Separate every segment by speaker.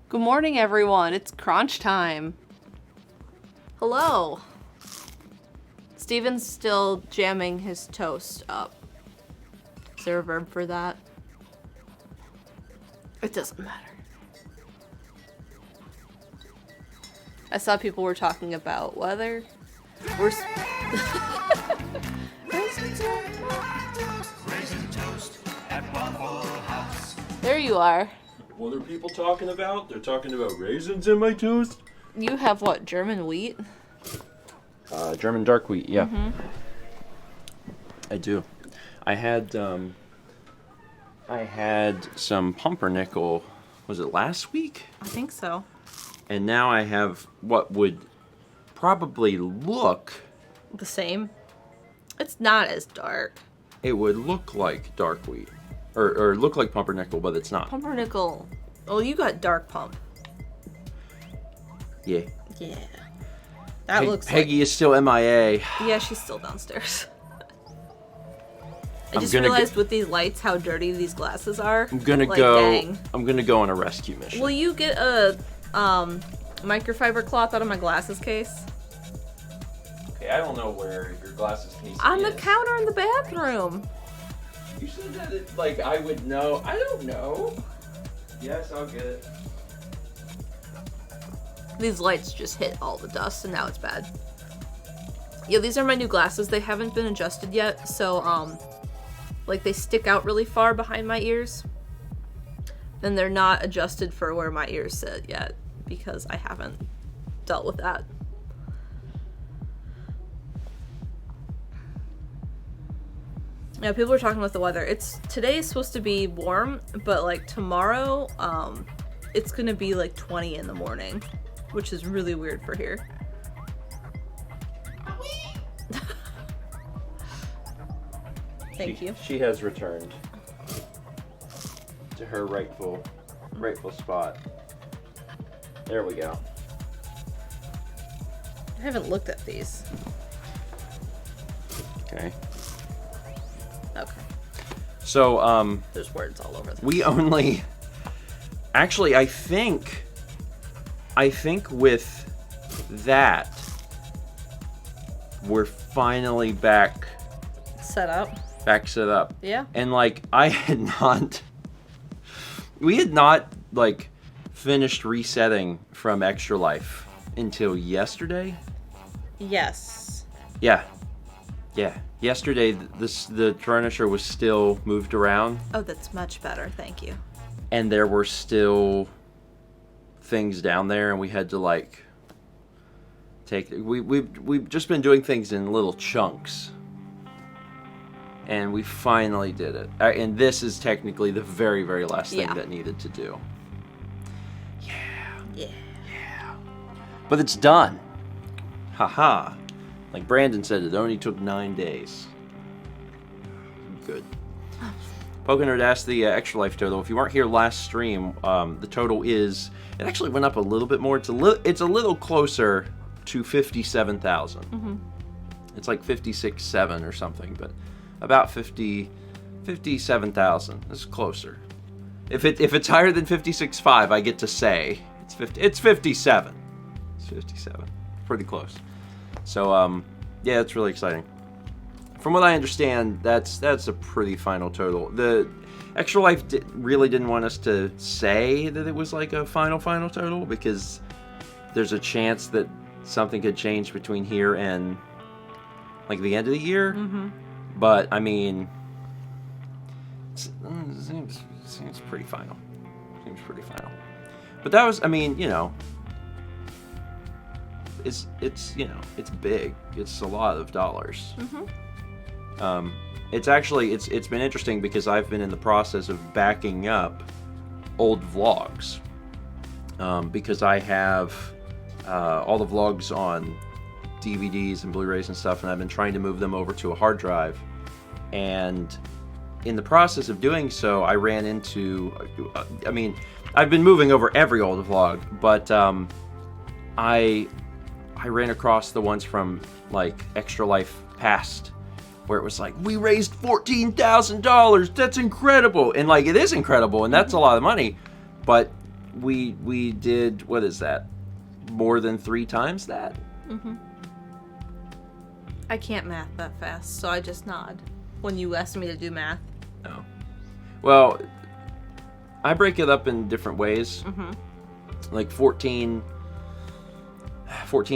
Speaker 1: Good morning, everyone. It's crunch time. Hello. Steven's still jamming his toast up. Is there a verb for that? It doesn't matter. I saw people were talking about weather. We're There you are.
Speaker 2: What are people talking about? They're talking about raisins in my toast?
Speaker 1: You have what, German wheat?
Speaker 2: German dark wheat, yeah.
Speaker 1: Mm-hmm.
Speaker 2: I do. I had some pumpernickel, was it last week?
Speaker 1: I think so.
Speaker 2: And now I have what would probably look...
Speaker 1: The same? It's not as dark.
Speaker 2: It would look like dark wheat. Or look like pumpernickel, but it's not.
Speaker 1: Pumpernickel. Oh, you got dark pump.
Speaker 2: Yeah.
Speaker 1: Yeah. That looks
Speaker 2: Peggy is still MIA.
Speaker 1: Yeah, she's still downstairs. I
Speaker 2: I'm
Speaker 1: just
Speaker 2: gonna
Speaker 1: realized with these lights how dirty these glasses are.
Speaker 2: I'm gonna
Speaker 1: Dang.
Speaker 2: I'm gonna go on a rescue mission.
Speaker 1: Will you get a microfiber cloth out of my glasses case?
Speaker 2: Okay, I don't know where your glasses case
Speaker 1: On
Speaker 2: is.
Speaker 1: the counter in the bathroom.
Speaker 2: You said that like I would know. I don't know. Yes, I'll get it.
Speaker 1: These lights just hit all the dust and now it's bad. Yeah, these are my new glasses. They haven't been adjusted yet, so like they stick out really far behind my ears. And they're not adjusted for where my ears sit yet because I haven't dealt with that. Yeah, people are talking about the weather. Today is supposed to be warm, but like tomorrow, it's gonna be like 20 in the morning, which is really weird for here. Thank you.
Speaker 2: She has returned to her rightful spot. There we go.
Speaker 1: I haven't looked at these.
Speaker 2: Okay.
Speaker 1: Okay.
Speaker 2: So,
Speaker 1: There's words all over them.
Speaker 2: we only... Actually, I think with that, we're finally back
Speaker 1: Set up.
Speaker 2: set up.
Speaker 1: Yeah.
Speaker 2: And, like, we had not, like, finished resetting from Extra Life until yesterday.
Speaker 1: Yes.
Speaker 2: Yeah. Yesterday, the furniture was still moved around.
Speaker 1: Oh, that's much better. Thank you.
Speaker 2: And there were still things down there, and we had to like we've just been doing things in little chunks, and we finally did it. And this is technically the very, very last thing that needed to do. Yeah. But it's done. Haha. Like Brandon said, it only took 9 days. Good. Pokenerd asked the Extra Life total. If you weren't here last stream, the total is... It actually went up a little bit more. It's a little closer to 57,000. Mm-hmm. It's like 56.7 or something, but about 57,000. It's closer. If it's higher than 56.5, I get to say it's 57. It's 57. Pretty close. So yeah, it's really exciting. From what I understand, that's a pretty final total. The Extra Life really didn't want us to say that it was like a final total because there's a chance that something could change between here and like the end of the year. Mm-hmm. But I mean, it seems pretty final. Seems pretty final. But that was, I mean, you know, it's you know, it's big. It's a lot of dollars. Mm-hmm. It's been interesting because I've been in the process of backing up old vlogs because I have all the vlogs on DVDs and Blu-rays and stuff, and I've been trying to move them over to a hard drive. And in the process of doing so, I ran into, I mean, I've been moving over every old vlog, but I ran across the ones from like Extra Life Past, where it was like, we raised $14,000. That's incredible. And like, it is incredible, and that's a lot of money. But we did, what is that? More than 3 times that?
Speaker 1: Mm-hmm. I can't math that fast, so I just nod when you ask me to do math.
Speaker 2: Oh. Well, I break it up in different ways.
Speaker 1: Mm-hmm.
Speaker 2: Like 14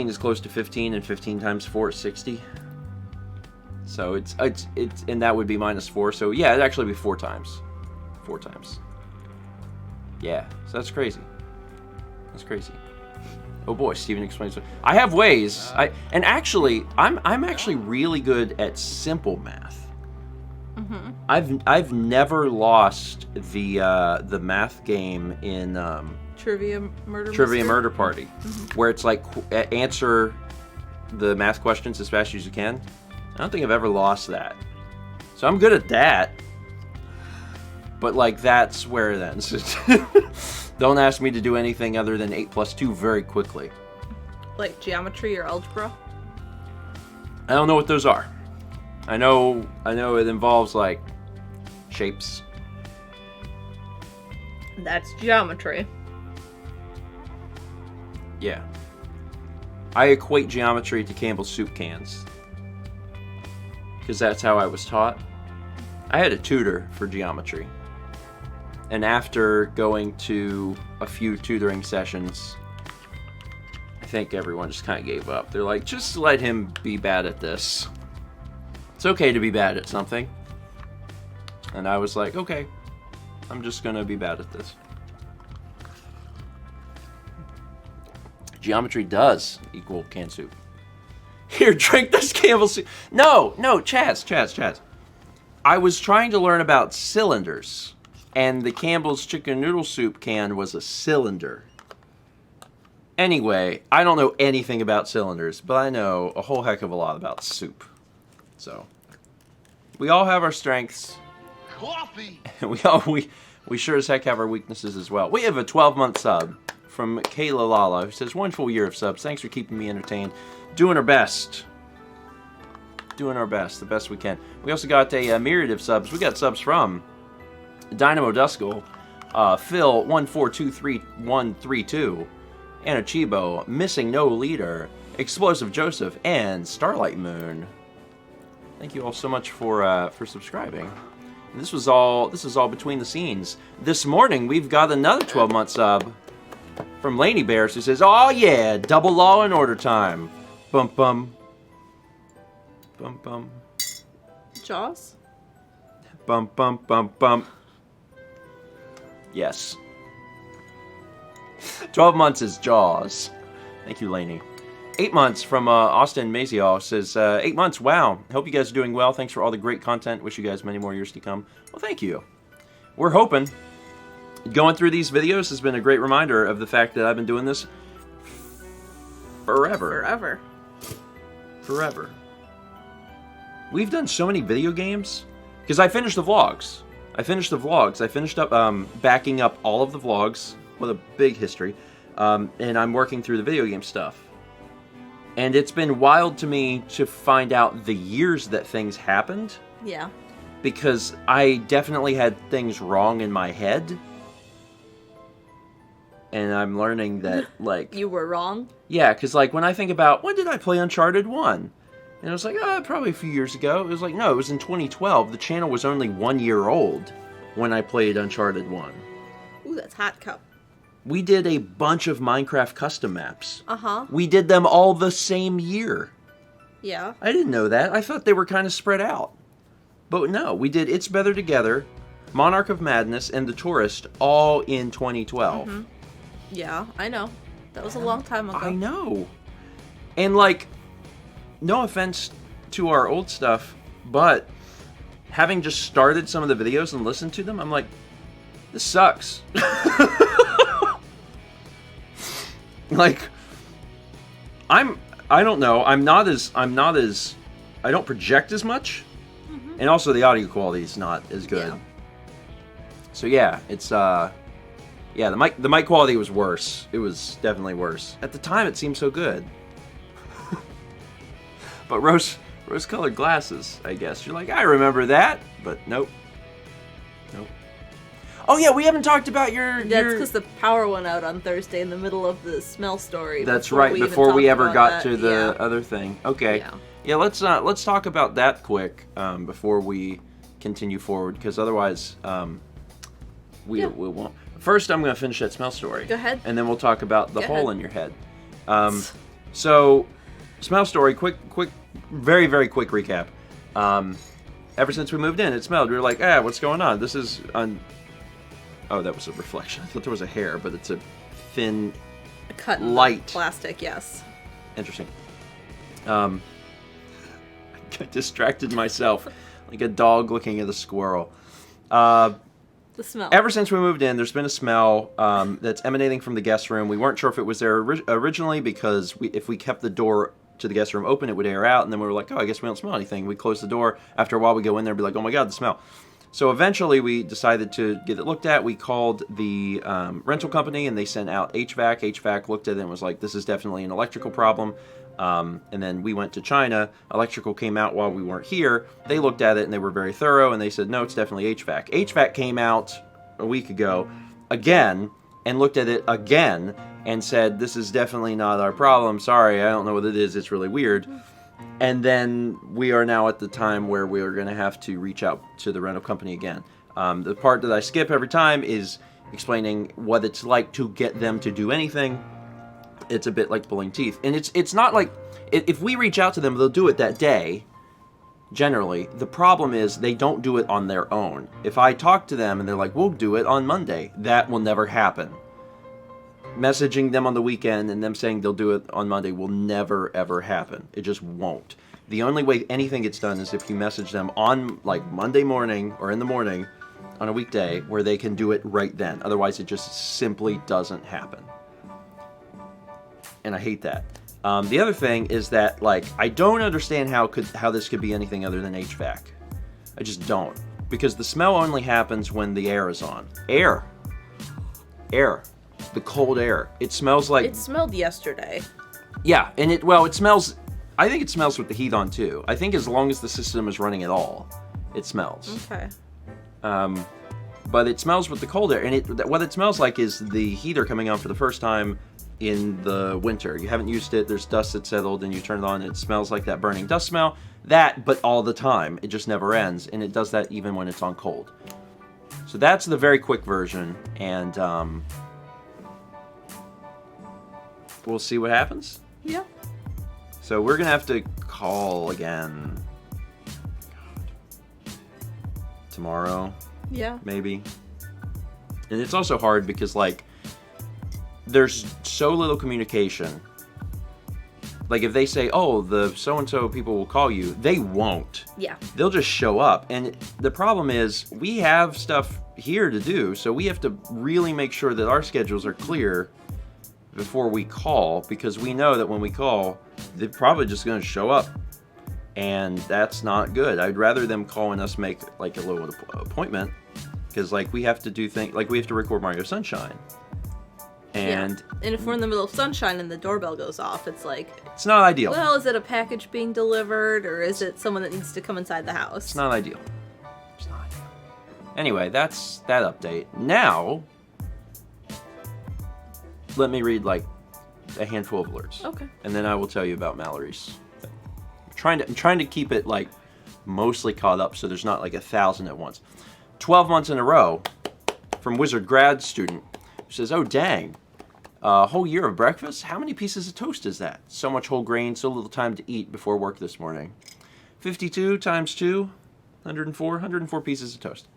Speaker 2: is close to 15, and 15 times 4 is 60. So it's and that would be -4. So yeah, it'd actually be 4 times. 4 times. Yeah, so that's crazy. That's crazy. Oh boy, Steven explains. I have ways. I'm actually really good at simple math. Mm-hmm. I've never lost the math game in
Speaker 1: Trivia Murder
Speaker 2: Party, where it's like answer the math questions as fast as you can. I don't think I've ever lost that. So I'm good at that. But like that's where it ends. Don't ask me to do anything other than 8 + 2 very quickly.
Speaker 1: Like geometry or algebra?
Speaker 2: I don't know what those are. I know it involves like shapes.
Speaker 1: That's geometry.
Speaker 2: Yeah. I equate geometry to Campbell's soup cans. Because that's how I was taught. I had a tutor for geometry. And after going to a few tutoring sessions, I think everyone just kind of gave up. They're like, just let him be bad at this. It's okay to be bad at something. And I was like, okay, I'm just going to be bad at this. Geometry does equal canned soup. Here, drink this Campbell's soup. No, Chaz. I was trying to learn about cylinders. And the Campbell's chicken noodle soup can was a cylinder. Anyway, I don't know anything about cylinders, but I know a whole heck of a lot about soup. So, we all have our strengths.
Speaker 3: Coffee!
Speaker 2: we sure as heck have our weaknesses as well. We have a 12-month sub from Kayla Lala, who says, 1 full year of subs. Thanks for keeping me entertained. Doing our best. The best we can. We also got a myriad of subs. We got subs from Dynamo Duskull, Phil 1423132, Anna Chibo, Missing No Leader, Explosive Joseph, and Starlight Moon. Thank you all so much for subscribing. And this is all between the scenes. This morning we've got another 12-month sub from Laney Bears who says, "Oh yeah, double Law and Order time." Bum bum. Bum bum.
Speaker 1: Jaws?
Speaker 2: Bum bum bum bum. Yes. 12 months is Jaws. Thank you, Lainey. 8 months from Austin Mazial says, 8 months, wow. Hope you guys are doing well. Thanks for all the great content. Wish you guys many more years to come. Well, thank you. We're hoping. Going through these videos has been a great reminder of the fact that I've been doing this forever. We've done so many video games. Because I finished the vlogs. I finished up backing up all of the vlogs with a big history, and I'm working through the video game stuff. And it's been wild to me to find out the years that things happened.
Speaker 1: Yeah.
Speaker 2: Because I definitely had things wrong in my head. And I'm learning that, like...
Speaker 1: You were wrong?
Speaker 2: Yeah, because, like, when I think about, when did I play Uncharted 1? And I was like, probably a few years ago. It was like, no, it was in 2012. The channel was only 1 year old when I played Uncharted 1.
Speaker 1: Ooh, that's hot cup.
Speaker 2: We did a bunch of Minecraft custom maps.
Speaker 1: Uh-huh.
Speaker 2: We did them all the same year.
Speaker 1: Yeah.
Speaker 2: I didn't know that. I thought they were kind of spread out. But no, we did It's Better Together, Monarch of Madness, and The Tourist all in 2012.
Speaker 1: Mm-hmm. Yeah, I know. That was a long time ago.
Speaker 2: I know. And, like... No offense to our old stuff, but having just started some of the videos and listened to them, I'm like, this sucks. Like, I don't know, I don't project as much, and also the audio quality is not as good. Yeah. So yeah, it's, yeah, the mic quality was worse. It was definitely worse. At the time, it seemed so good. But rose-colored glasses, I guess. You're like, I remember that, but nope. Oh yeah, we haven't talked about your...
Speaker 1: That's because the power went out on Thursday in the middle of the smell story.
Speaker 2: That's right, before we ever got to the
Speaker 1: yeah.
Speaker 2: other thing. Okay. Yeah, let's talk about that quick before we continue forward, because otherwise we won't. First, I'm going to finish that smell story.
Speaker 1: Go ahead.
Speaker 2: And then we'll talk about the hole in your head. So, smell story, quick, very, very quick recap. Ever since we moved in, it smelled. We were like, what's going on? This is on... Oh, that was a reflection. I thought there was a hair, but it's a thin,
Speaker 1: cut
Speaker 2: light
Speaker 1: plastic. Yes.
Speaker 2: Interesting. I got distracted myself, like a dog looking at a squirrel.
Speaker 1: The smell.
Speaker 2: Ever since we moved in, there's been a smell that's emanating from the guest room. We weren't sure if it was there originally because if we kept the door to the guest room open, it would air out. And then we were like, oh, I guess we don't smell anything. We closed the door. After a while, we go in there and be like, oh my God, the smell. So eventually, we decided to get it looked at. We called the rental company, and they sent out HVAC. HVAC looked at it and was like, this is definitely an electrical problem. And then we went to China. Electrical came out while we weren't here. They looked at it, and they were very thorough, and they said, no, it's definitely HVAC. HVAC came out a week ago again and looked at it again and said, this is definitely not our problem. Sorry, I don't know what it is. It's really weird. And then we are now at the time where we are going to have to reach out to the rental company again. The part that I skip every time is explaining what it's like to get them to do anything. It's a bit like pulling teeth. And it's not like... If we reach out to them, they'll do it that day, generally. The problem is they don't do it on their own. If I talk to them and they're like, we'll do it on Monday, that will never happen. Messaging them on the weekend and them saying they'll do it on Monday will never, ever happen. It just won't. The only way anything gets done is if you message them on, like, Monday morning or in the morning on a weekday where they can do it right then. Otherwise, it just simply doesn't happen. And I hate that. The other thing is that, like, I don't understand how this could be anything other than HVAC. I just don't. Because the smell only happens when the air is on. Air. The cold air. It smells like...
Speaker 1: It smelled yesterday.
Speaker 2: Yeah, and it smells... I think it smells with the heat on, too. I think as long as the system is running at all, it smells.
Speaker 1: Okay.
Speaker 2: But it smells with the cold air, and what it smells like is the heater coming on for the first time in the winter. You haven't used it, there's dust that settled, and you turn it on, and it smells like that burning dust smell. That, but all the time. It just never ends, and it does that even when it's on cold. So that's the very quick version, and... we'll see what happens.
Speaker 1: Yeah.
Speaker 2: So we're going to have to call again. Tomorrow.
Speaker 1: Yeah.
Speaker 2: Maybe. And it's also hard because, like, there's so little communication. Like, if they say, oh, the so-and-so people will call you, they won't.
Speaker 1: Yeah.
Speaker 2: They'll just show up. And the problem is, we have stuff here to do, so we have to really make sure that our schedules are clear before we call, because we know that when we call, they're probably just going to show up, and that's not good. I'd rather them call and us make, like, a little appointment, because, like, we have to do things, like, we have to record Mario Sunshine, and...
Speaker 1: Yeah. And if we're in the middle of Sunshine and the doorbell goes off, it's like...
Speaker 2: It's not ideal.
Speaker 1: Well, is it a package being delivered, or is it someone that needs to come inside the house?
Speaker 2: It's not ideal. It's not ideal. Anyway, that's that update. Now... let me read, like, a handful of alerts.
Speaker 1: Okay.
Speaker 2: And then I will tell you about Mallory's thing. I'm trying to keep it, like, mostly caught up so there's not, like, 1,000 at once. 12 months in a row from Wizard grad student who says, oh, dang. A whole year of breakfast? How many pieces of toast is that? So much whole grain, so little time to eat before work this morning. 52 times 2, 104 pieces of toast.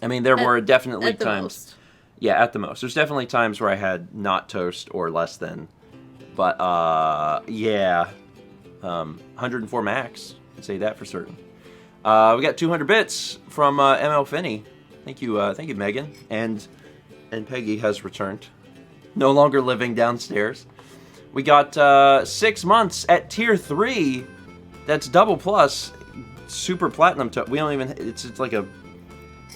Speaker 2: I mean, there were definitely
Speaker 1: at the
Speaker 2: times...
Speaker 1: most.
Speaker 2: Yeah, at the most. There's definitely times where I had not toast or less than. But, yeah. 104 max. I'd say that for certain. We got 200 bits from ML Finney. Thank you, Megan. And Peggy has returned. No longer living downstairs. We got 6 months at tier 3. That's double plus. Super platinum. We don't even... It's like a...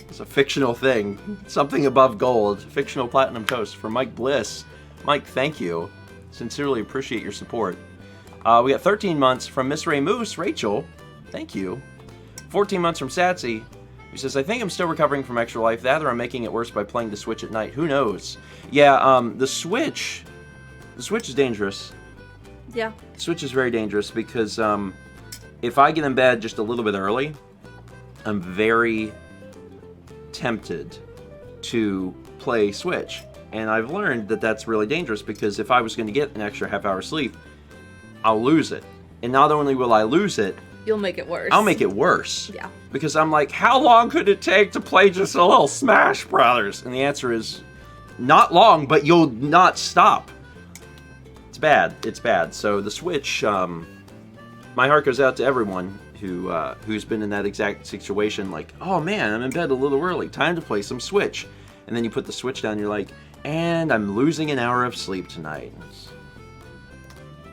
Speaker 2: It's a fictional thing. Something above gold. Fictional platinum toast from Mike Bliss. Mike, thank you. Sincerely appreciate your support. We got 13 months from Miss Ray Moose. Rachel, thank you. 14 months from Satsy. He says, I think I'm still recovering from Extra Life. That or I'm making it worse by playing the Switch at night. Who knows? Yeah, the Switch is dangerous.
Speaker 1: Yeah.
Speaker 2: The Switch is very dangerous because if I get in bed just a little bit early, I'm very tempted to play Switch. And I've learned that that's really dangerous because if I was going to get an extra half-hour sleep, I'll lose it. And not only will I lose it,
Speaker 1: you'll make it worse.
Speaker 2: I'll make it worse.
Speaker 1: Yeah.
Speaker 2: Because I'm like, how long could it take to play just a little Smash Brothers? And the answer is not long, but you'll not stop. It's bad. It's bad. So the Switch, my heart goes out to everyone who's been in that exact situation. Like, oh man, I'm in bed a little early. Time to play some Switch. And then you put the Switch down and you're like, and I'm losing an hour of sleep tonight.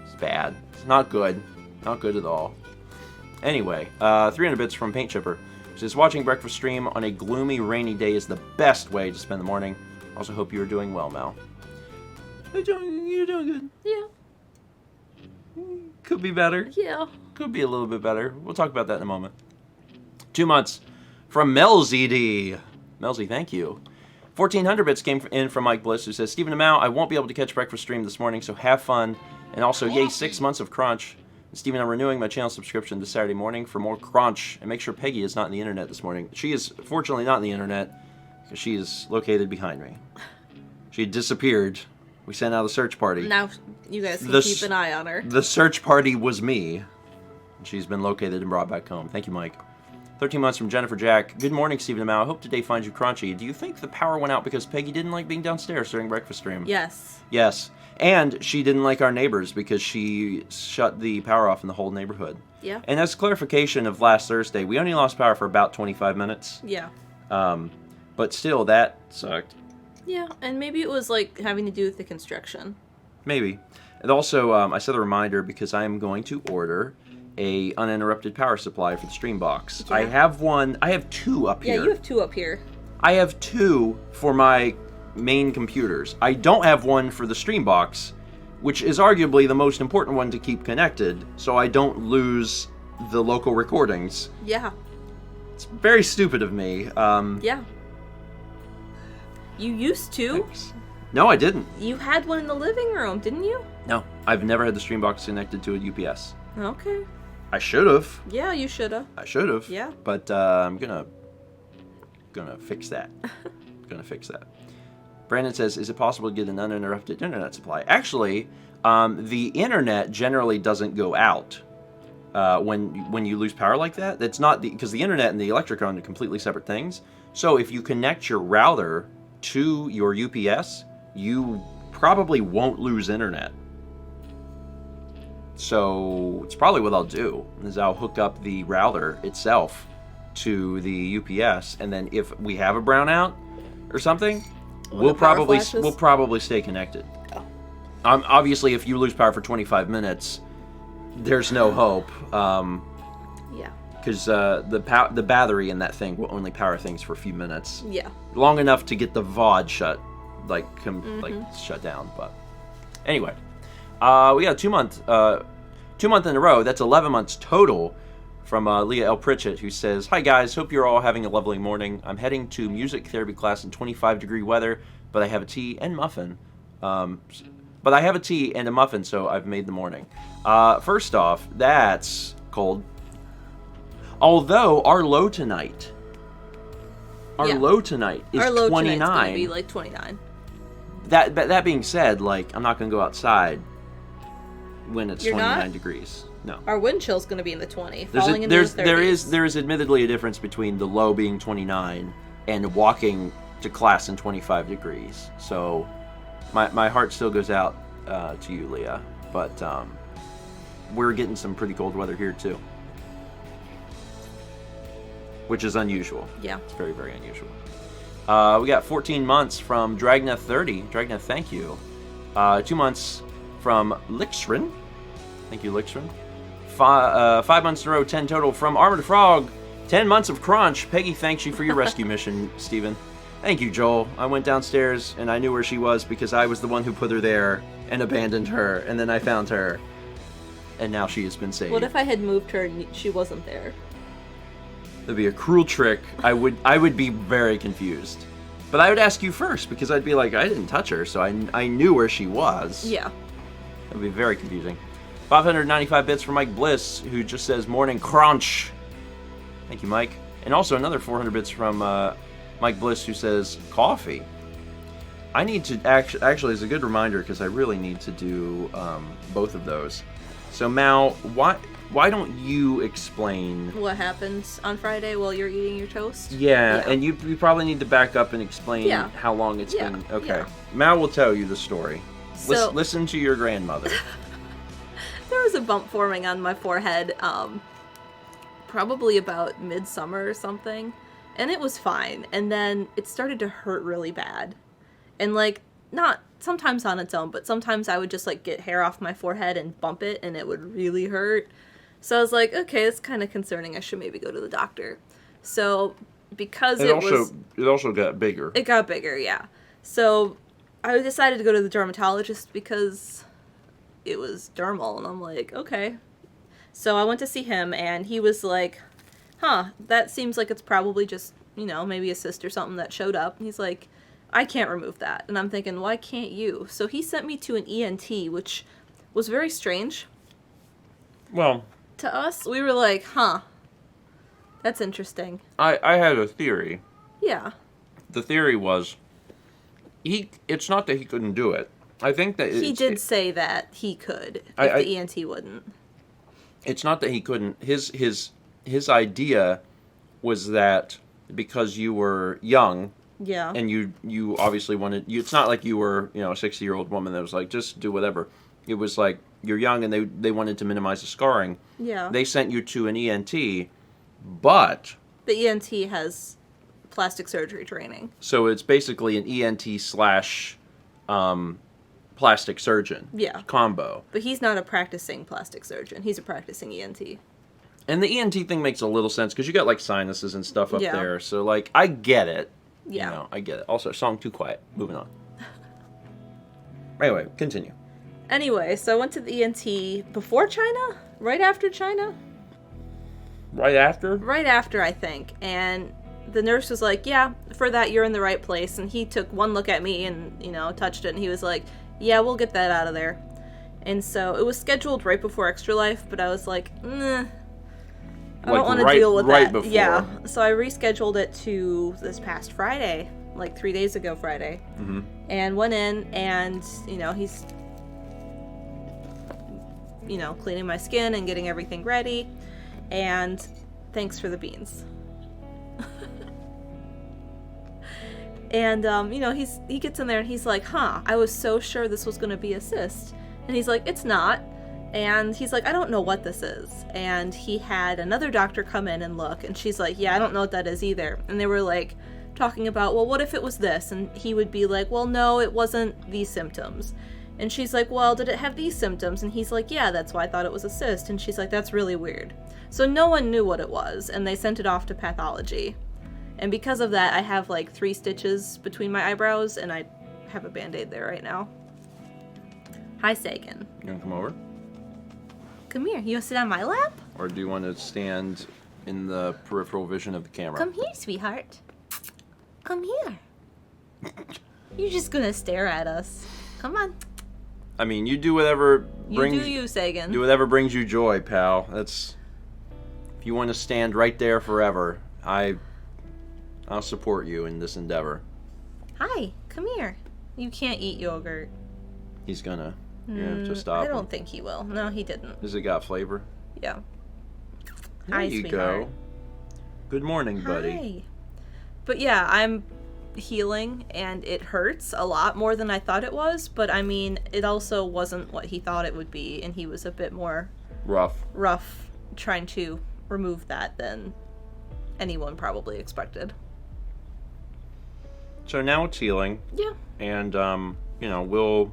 Speaker 2: It's bad. It's not good. Not good at all. Anyway, 300 bits from Paint Chipper. It says, watching breakfast stream on a gloomy, rainy day is the best way to spend the morning. Also hope you are doing well, Mel. You're doing good.
Speaker 1: Yeah.
Speaker 2: Could be better.
Speaker 1: Yeah.
Speaker 2: Could be a little bit better. We'll talk about that in a moment. 2 months from Melzy. Melzy, thank you. 1,400 bits came in from Mike Bliss, who says, Stephen and Mel, I won't be able to catch breakfast stream this morning, so have fun. And also, yay, 6 months of crunch. Stephen, I'm renewing my channel subscription this Saturday morning for more crunch. And make sure Peggy is not in the internet this morning. She is fortunately not in the internet because she is located behind me. She disappeared. We sent out a search party.
Speaker 1: Now you guys can keep an eye on her.
Speaker 2: The search party was me. She's been located and brought back home. Thank you, Mike. 13 months from Jennifer Jack. Good morning, Stephen and Mel. I hope today finds you crunchy. Do you think the power went out because Peggy didn't like being downstairs during breakfast stream?
Speaker 1: Yes.
Speaker 2: Yes. And she didn't like our neighbors because she shut the power off in the whole neighborhood. Yeah. And as clarification of last Thursday, we only lost power for about 25 minutes.
Speaker 1: Yeah.
Speaker 2: But still, that sucked.
Speaker 1: Yeah, and maybe it was like having to do with the construction.
Speaker 2: Maybe. And also, I set a reminder because I am going to order a uninterrupted power supply for the stream box. Yeah. I have two up here.
Speaker 1: Yeah, you have two up here.
Speaker 2: I have two for my main computers. I don't have one for the stream box, which is arguably the most important one to keep connected, so I don't lose the local recordings.
Speaker 1: Yeah.
Speaker 2: It's very stupid of me.
Speaker 1: Yeah. You used to.
Speaker 2: Thanks. No, I didn't.
Speaker 1: You had one in the living room, didn't you?
Speaker 2: No, I've never had the stream box connected to a UPS.
Speaker 1: Okay.
Speaker 2: I should have.
Speaker 1: Yeah, you should have.
Speaker 2: I should have.
Speaker 1: Yeah.
Speaker 2: But I'm gonna fix that. Gonna fix that. Brandon says, is it possible to get an uninterrupted internet supply? Actually, the internet generally doesn't go out when you lose power like that. That's not because the internet and the electric are completely separate things. So if you connect your router to your UPS, you probably won't lose internet. So it's probably what I'll do is I'll hook up the router itself to the UPS, and then if we have a brownout or something, we'll probably stay connected. Oh. Obviously, if you lose power for 25 minutes, there's no hope.
Speaker 1: Yeah.
Speaker 2: Because the battery in that thing will only power things for a few minutes.
Speaker 1: Yeah.
Speaker 2: Long enough to get the VOD shut down. But anyway, we got a 2 month in a row. That's 11 months total. From Leah L. Pritchett, who says, hi guys, hope you're all having a lovely morning. I'm heading to music therapy class in 25-degree weather, but I have a tea and muffin. So I've made the morning. First off, that's cold. Although our low tonight is 29.
Speaker 1: Our low tonight's gonna be like 29.
Speaker 2: That being said, like, I'm not gonna go outside when it's 29 degrees. No.
Speaker 1: Our wind chill's going to be in the 20,
Speaker 2: there is admittedly a difference between the low being 29 and walking to class in 25 degrees. So my heart still goes out to you, Leah. But we're getting some pretty cold weather here too, which is unusual. Yeah. It's very, very unusual. We got 14 months from Dragna30. Dragna, thank you. 2 months from Lixrin. Thank you, Lixrin. 5 months in a row, 10 total from Armored Frog. 10 months of crunch. Peggy thanks you for your rescue mission, Stephen. Thank you, Joel. I went downstairs and I knew where she was because I was the one who put her there and abandoned her, and then I found her, and now she has been saved.
Speaker 1: What if I had moved her and she wasn't there?
Speaker 2: That'd be a cruel trick. I would be very confused. But I would ask you first, because I'd be like, I didn't touch her, so I knew where she was.
Speaker 1: Yeah.
Speaker 2: That'd be very confusing. 595 bits from Mike Bliss, who just says, morning crunch. Thank you, Mike. And also another 400 bits from Mike Bliss, who says, coffee. I need to, actually, it's a good reminder, because I really need to do both of those. So, Mal, why don't you explain
Speaker 1: What happens on Friday while you're eating your toast?
Speaker 2: Yeah, and you probably need to back up and explain how long it's been. Okay.
Speaker 1: Yeah.
Speaker 2: Mal will tell you the story.
Speaker 1: So,
Speaker 2: listen to your grandmother.
Speaker 1: There was a bump forming on my forehead, probably about midsummer or something, and it was fine. And then it started to hurt really bad. And, like, not sometimes on its own, but sometimes I would just, like, get hair off my forehead and bump it, and it would really hurt. So I was like, okay, that's kind of concerning. I should maybe go to the doctor. So because it
Speaker 2: also got bigger.
Speaker 1: It got bigger, yeah. So I decided to go to the dermatologist because it was dermal, and I'm like, okay. So I went to see him, and he was like, that seems like it's probably just, maybe a cyst or something that showed up. And he's like, I can't remove that. And I'm thinking, why can't you? So he sent me to an ENT, which was very strange.
Speaker 2: Well,
Speaker 1: to us, we were like, that's interesting.
Speaker 2: I had a theory.
Speaker 1: Yeah.
Speaker 2: The theory was, it's not that he couldn't do it. I think that
Speaker 1: he did say that he could, if the ENT wouldn't.
Speaker 2: It's not that he couldn't. His idea was that because you were young,
Speaker 1: yeah,
Speaker 2: and you obviously wanted. It's not like you were a 60-year-old woman that was like, just do whatever. It was like, you're young, and they wanted to minimize the scarring.
Speaker 1: Yeah.
Speaker 2: They sent you to an ENT, but
Speaker 1: the ENT has plastic surgery training.
Speaker 2: So it's basically an ENT / plastic surgeon.
Speaker 1: Yeah.
Speaker 2: Combo.
Speaker 1: But he's not a practicing plastic surgeon. He's a practicing ENT.
Speaker 2: And the ENT thing makes a little sense because you got like sinuses and stuff up there. So like, I get it.
Speaker 1: Yeah.
Speaker 2: I get it. Also, song too quiet. Moving on. Anyway, continue.
Speaker 1: Anyway, so I went to the ENT before China? Right after China?
Speaker 2: Right after?
Speaker 1: Right after, I think. And the nurse was like, yeah, for that, you're in the right place. And he took one look at me and, touched it. And he was like, yeah, we'll get that out of there. And so it was scheduled right before Extra Life, but I was like, I don't want to deal with that.
Speaker 2: Before.
Speaker 1: Yeah. So I rescheduled it to this past Friday, like 3 days ago Friday.
Speaker 2: Mm-hmm.
Speaker 1: And went in and, he's, cleaning my skin and getting everything ready. And thanks for the beans. And, he gets in there and he's like, I was so sure this was going to be a cyst. And he's like, it's not. And he's like, I don't know what this is. And he had another doctor come in and look. And she's like, yeah, I don't know what that is either. And they were like talking about, well, what if it was this? And he would be like, well, no, it wasn't these symptoms. And she's like, well, did it have these symptoms? And he's like, yeah, that's why I thought it was a cyst. And she's like, that's really weird. So no one knew what it was. And they sent it off to pathology. And because of that, I have like 3 stitches between my eyebrows, and I have a Band-Aid there right now. Hi, Sagan.
Speaker 2: You want to come over?
Speaker 1: Come here. You want to sit on my lap?
Speaker 2: Or do you want to stand in the peripheral vision of the camera?
Speaker 1: Come here, sweetheart. Come here. You're just going to stare at us. Come on.
Speaker 2: I mean, you do whatever brings...
Speaker 1: You do you, Sagan.
Speaker 2: Do whatever brings you joy, pal. That's... If you want to stand right there forever, I'll support you in this endeavor.
Speaker 1: Hi, come here. You can't eat yogurt.
Speaker 2: He's gonna. You're gonna have to stop
Speaker 1: I don't think he will. No, he didn't.
Speaker 2: Does it got flavor?
Speaker 1: Yeah.
Speaker 2: There you
Speaker 1: sweetheart.
Speaker 2: go. Good morning, buddy.
Speaker 1: Hi. But yeah, I'm healing, and it hurts a lot more than I thought it was, but I mean, it also wasn't what he thought it would be, and he was a bit more rough trying to remove that than anyone probably expected.
Speaker 2: So now it's healing.
Speaker 1: Yeah.
Speaker 2: And we'll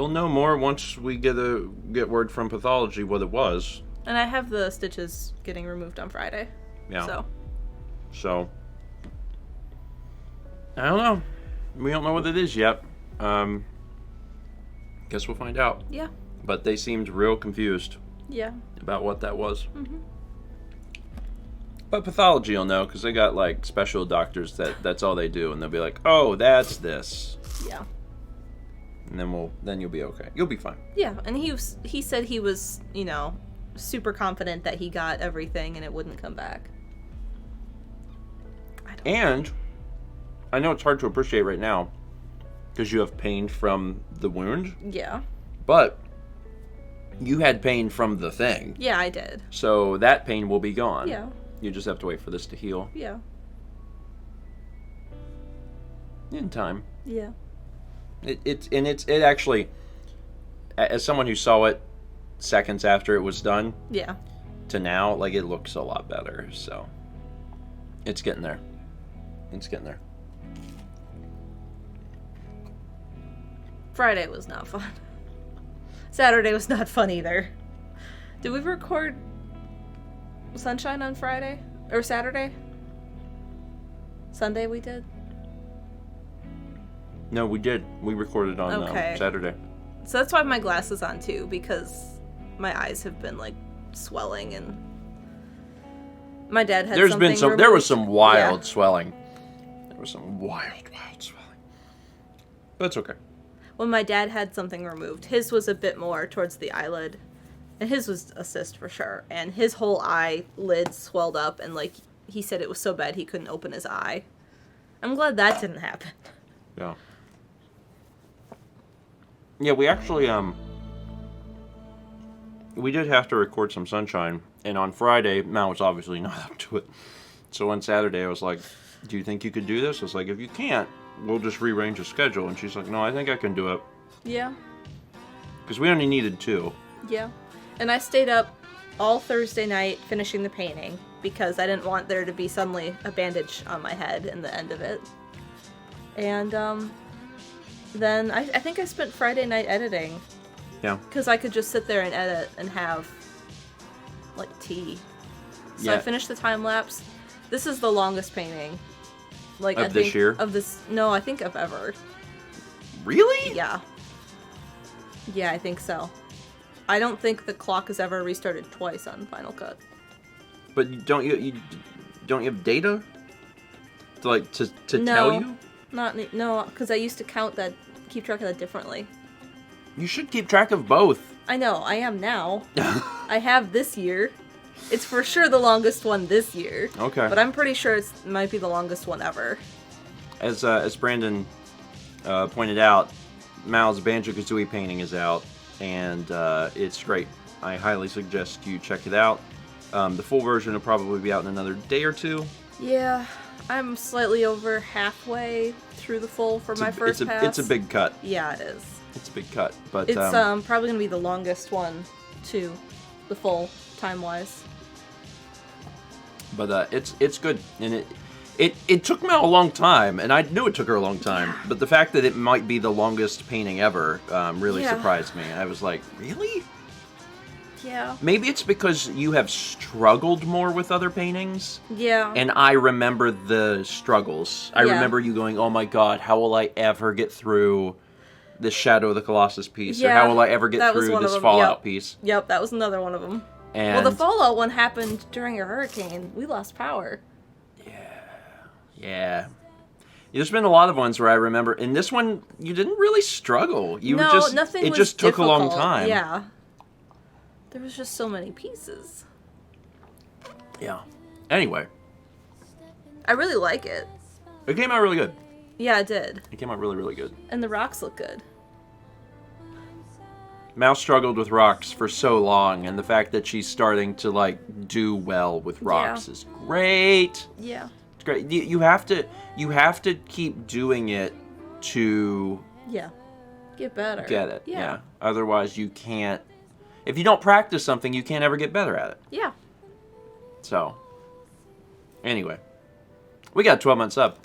Speaker 2: know more once we get word from pathology what it was.
Speaker 1: And I have the stitches getting removed on Friday.
Speaker 2: Yeah. So I don't know. We don't know what it is yet. Guess we'll find out.
Speaker 1: Yeah.
Speaker 2: But they seemed real confused.
Speaker 1: Yeah.
Speaker 2: About what that was.
Speaker 1: Mm-hmm.
Speaker 2: But pathology will know, because they got, like, special doctors that's all they do, and they'll be like, oh, that's this.
Speaker 1: Yeah.
Speaker 2: And then you'll be okay. You'll be fine.
Speaker 1: Yeah, and he said he was, you know, super confident that he got everything and it wouldn't come back.
Speaker 2: And I know it's hard to appreciate right now because you have pain from the wound.
Speaker 1: Yeah.
Speaker 2: But you had pain from the thing.
Speaker 1: Yeah, I did.
Speaker 2: So that pain will be gone.
Speaker 1: Yeah.
Speaker 2: You just have to wait for this to heal.
Speaker 1: Yeah.
Speaker 2: In time.
Speaker 1: Yeah.
Speaker 2: It actually, as someone who saw it seconds after it was done.
Speaker 1: Yeah.
Speaker 2: To now, like, it looks a lot better. So it's getting there. It's getting there.
Speaker 1: Friday was not fun. Saturday was not fun either. Did we record Sunshine on Friday? Or Saturday? Sunday we did?
Speaker 2: No, we did. We recorded on Saturday.
Speaker 1: So that's why my glasses on too, because my eyes have been like swelling, and my dad had
Speaker 2: There
Speaker 1: removed.
Speaker 2: was some wild swelling. There was some wild swelling. But it's okay.
Speaker 1: When my dad had something removed, his was a bit more towards the eyelid, and his was a cyst for sure, and his whole eyelid swelled up, and like he said it was so bad he couldn't open his eye. I'm glad that didn't happen.
Speaker 2: Yeah. Yeah, we actually, we did have to record some Sunshine, and on Friday, Mal was obviously not up to it. So on Saturday, I was like, do you think you could do this? I was like, if you can't, we'll just rearrange the schedule. And she's like, no, I think I can do it.
Speaker 1: Yeah.
Speaker 2: Because we only needed 2.
Speaker 1: Yeah. And I stayed up all Thursday night finishing the painting, because I didn't want there to be suddenly a bandage on my head in the end of it. And, then I think I spent Friday night editing.
Speaker 2: Yeah.
Speaker 1: Because I could just sit there and edit and have, like, tea. So
Speaker 2: Yeah.
Speaker 1: I finished the time lapse. This is the longest painting. Like,
Speaker 2: Of this year?
Speaker 1: No, I think of ever.
Speaker 2: Really?
Speaker 1: Yeah. Yeah, I think so. I don't think the clock has ever restarted twice on Final Cut.
Speaker 2: But don't you have data? To tell you?
Speaker 1: No, because I used to keep track of that differently.
Speaker 2: You should keep track of both.
Speaker 1: I know, I am now. I have this year. It's for sure the longest one this year.
Speaker 2: Okay.
Speaker 1: But I'm pretty sure it might be the longest one ever.
Speaker 2: As Brandon pointed out, Mal's Banjo-Kazooie painting is out, and it's great. I highly suggest you check it out. The full version will probably be out in another day or 2.
Speaker 1: Yeah, I'm slightly over halfway through the full for my first pass.
Speaker 2: It's a big cut.
Speaker 1: Yeah, it is.
Speaker 2: It's a big cut, but
Speaker 1: it's probably gonna be the longest one, too, the full time-wise.
Speaker 2: But it's good, and it took Mel a long time, and I knew it took her a long time. But the fact that it might be the longest painting ever really surprised me. I was like, really?
Speaker 1: Yeah.
Speaker 2: Maybe it's because you have struggled more with other paintings.
Speaker 1: Yeah.
Speaker 2: And I remember the struggles. I remember you going, oh my god, how will I ever get through this Shadow of the Colossus piece? Or how will I ever get through this Fallout piece?
Speaker 1: Yep, that was another one of them.
Speaker 2: And
Speaker 1: well, the Fallout one happened during a hurricane. We lost power.
Speaker 2: Yeah. There's been a lot of ones where I remember, in this one, you didn't really struggle.
Speaker 1: Nothing
Speaker 2: it
Speaker 1: was
Speaker 2: just took
Speaker 1: difficult.
Speaker 2: a long time.
Speaker 1: Yeah. There was just so many pieces.
Speaker 2: Yeah. Anyway.
Speaker 1: I really like it.
Speaker 2: It came out really good.
Speaker 1: Yeah, it did.
Speaker 2: It came out really, really good.
Speaker 1: And the rocks look good.
Speaker 2: Mal struggled with rocks for so long, and the fact that she's starting to, like, do well with rocks is great.
Speaker 1: Yeah.
Speaker 2: It's great. You have to keep doing it to
Speaker 1: get better.
Speaker 2: Get it. Yeah. Otherwise, you can't. If you don't practice something, you can't ever get better at it.
Speaker 1: Yeah.
Speaker 2: So, anyway, we got 12 months up.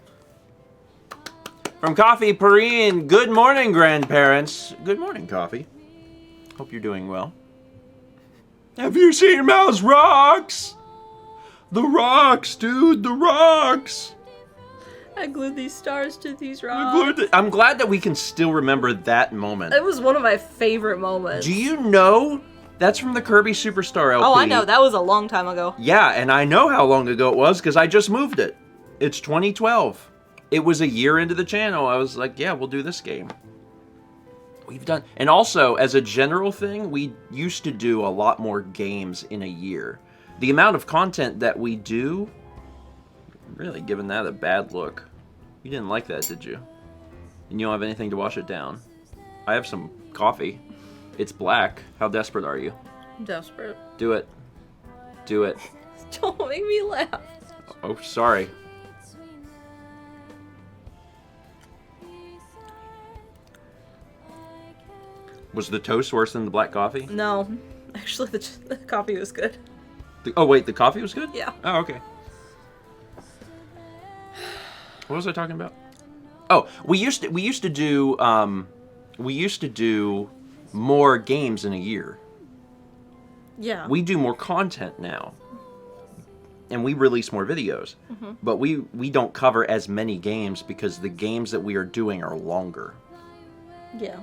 Speaker 2: From Coffee Perrine, good morning, grandparents. Good morning, Coffee. Hope you're doing well. Have you seen Mal's rocks? The rocks, dude, the rocks.
Speaker 1: I glued these stars to these rocks.
Speaker 2: I'm glad that we can still remember that moment.
Speaker 1: It was one of my favorite moments.
Speaker 2: Do you know That's from the Kirby Superstar LP.
Speaker 1: Oh, I know. That was a long time ago.
Speaker 2: Yeah, and I know how long ago it was because I just moved it. It's 2012. It was a year into the channel. I was like, yeah, we'll do this game. We've done... And also, as a general thing, we used to do a lot more games in a year. The amount of content that we do... Really giving that a bad look. You didn't like that, did you? And you don't have anything to wash it down. I have some coffee. It's black. How desperate are you?
Speaker 1: I'm desperate.
Speaker 2: Do it. Do it.
Speaker 1: Don't make me laugh.
Speaker 2: Oh, sorry. Was the toast worse than the black coffee?
Speaker 1: No. Actually, the coffee was good.
Speaker 2: Oh, wait, the coffee was good?
Speaker 1: Yeah.
Speaker 2: Oh, okay. What was I talking about? Oh, we used to do more games in a year.
Speaker 1: Yeah.
Speaker 2: We do more content now. And we release more videos. Mm-hmm. But we don't cover as many games because the games that we are doing are longer.
Speaker 1: Yeah.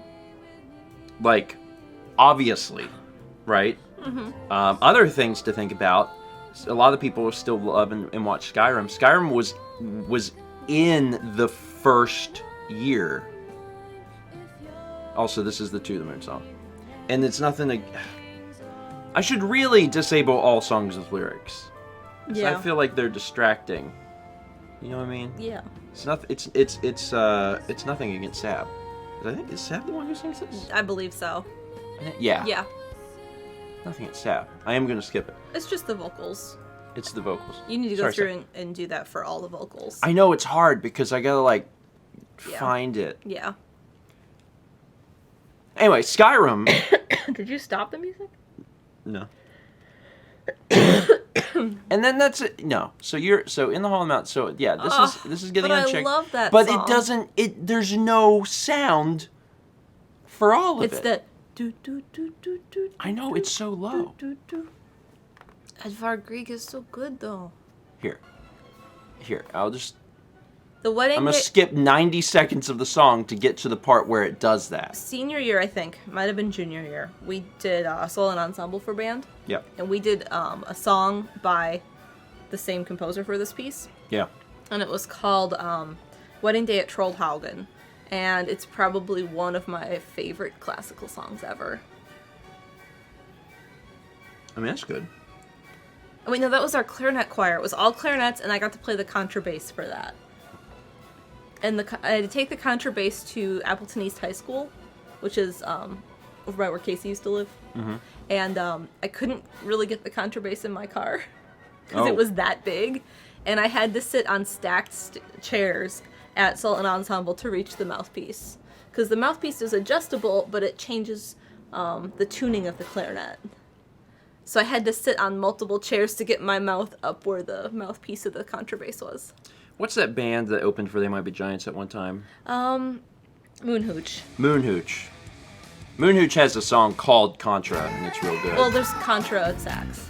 Speaker 2: Like, obviously, right?
Speaker 1: Mm-hmm.
Speaker 2: Other things to think about. A lot of people still love and watch Skyrim. Skyrim was in the first year. Also, this is the To the Moon song. And it's nothing to... I should really disable all songs with lyrics.
Speaker 1: Yeah.
Speaker 2: I feel like they're distracting. You know what I mean?
Speaker 1: Yeah.
Speaker 2: It's not. It's nothing against Sab. I think is Sab the one who sings this?
Speaker 1: I believe so.
Speaker 2: Yeah.
Speaker 1: Yeah.
Speaker 2: Nothing against Sab. I am gonna skip it.
Speaker 1: It's just the vocals.
Speaker 2: It's the vocals.
Speaker 1: You need to go through and do that for all the vocals.
Speaker 2: I know it's hard because I gotta find it.
Speaker 1: Yeah.
Speaker 2: Anyway, Skyrim.
Speaker 1: Did you stop the music?
Speaker 2: No. And then that's it. No. So in the Hall of Mount. So yeah, this is getting unchecked.
Speaker 1: But I love that
Speaker 2: But
Speaker 1: song.
Speaker 2: it doesn't. There's no sound for all of it.
Speaker 1: It's the do do do do do.
Speaker 2: I know it's so low.
Speaker 1: Edvard Grieg is so good though.
Speaker 2: Here. I'll just.
Speaker 1: The wedding.
Speaker 2: I'm gonna skip 90 seconds of the song to get to the part where it does that.
Speaker 1: Senior year, I think, might have been junior year. We did a solo and ensemble for band.
Speaker 2: Yep.
Speaker 1: And we did a song by the same composer for this piece.
Speaker 2: Yeah.
Speaker 1: And it was called Wedding Day at Trollhaugen. And it's probably one of my favorite classical songs ever.
Speaker 2: I mean, that's good.
Speaker 1: I mean, no, that was our clarinet choir. It was all clarinets, and I got to play the contrabass for that. And I had to take the contrabass to Appleton East High School, which is over by where Casey used to live. Mm-hmm. And I couldn't really get the contrabass in my car because it was that big. And I had to sit on stacked chairs at Sultan Ensemble to reach the mouthpiece. Because the mouthpiece is adjustable, but it changes the tuning of the clarinet. So I had to sit on multiple chairs to get my mouth up where the mouthpiece of the contrabass was.
Speaker 2: What's that band that opened for They Might Be Giants at one time?
Speaker 1: Moonhooch.
Speaker 2: Moonhooch. Moonhooch has a song called Contra, and it's real good.
Speaker 1: Well, there's Contra sax.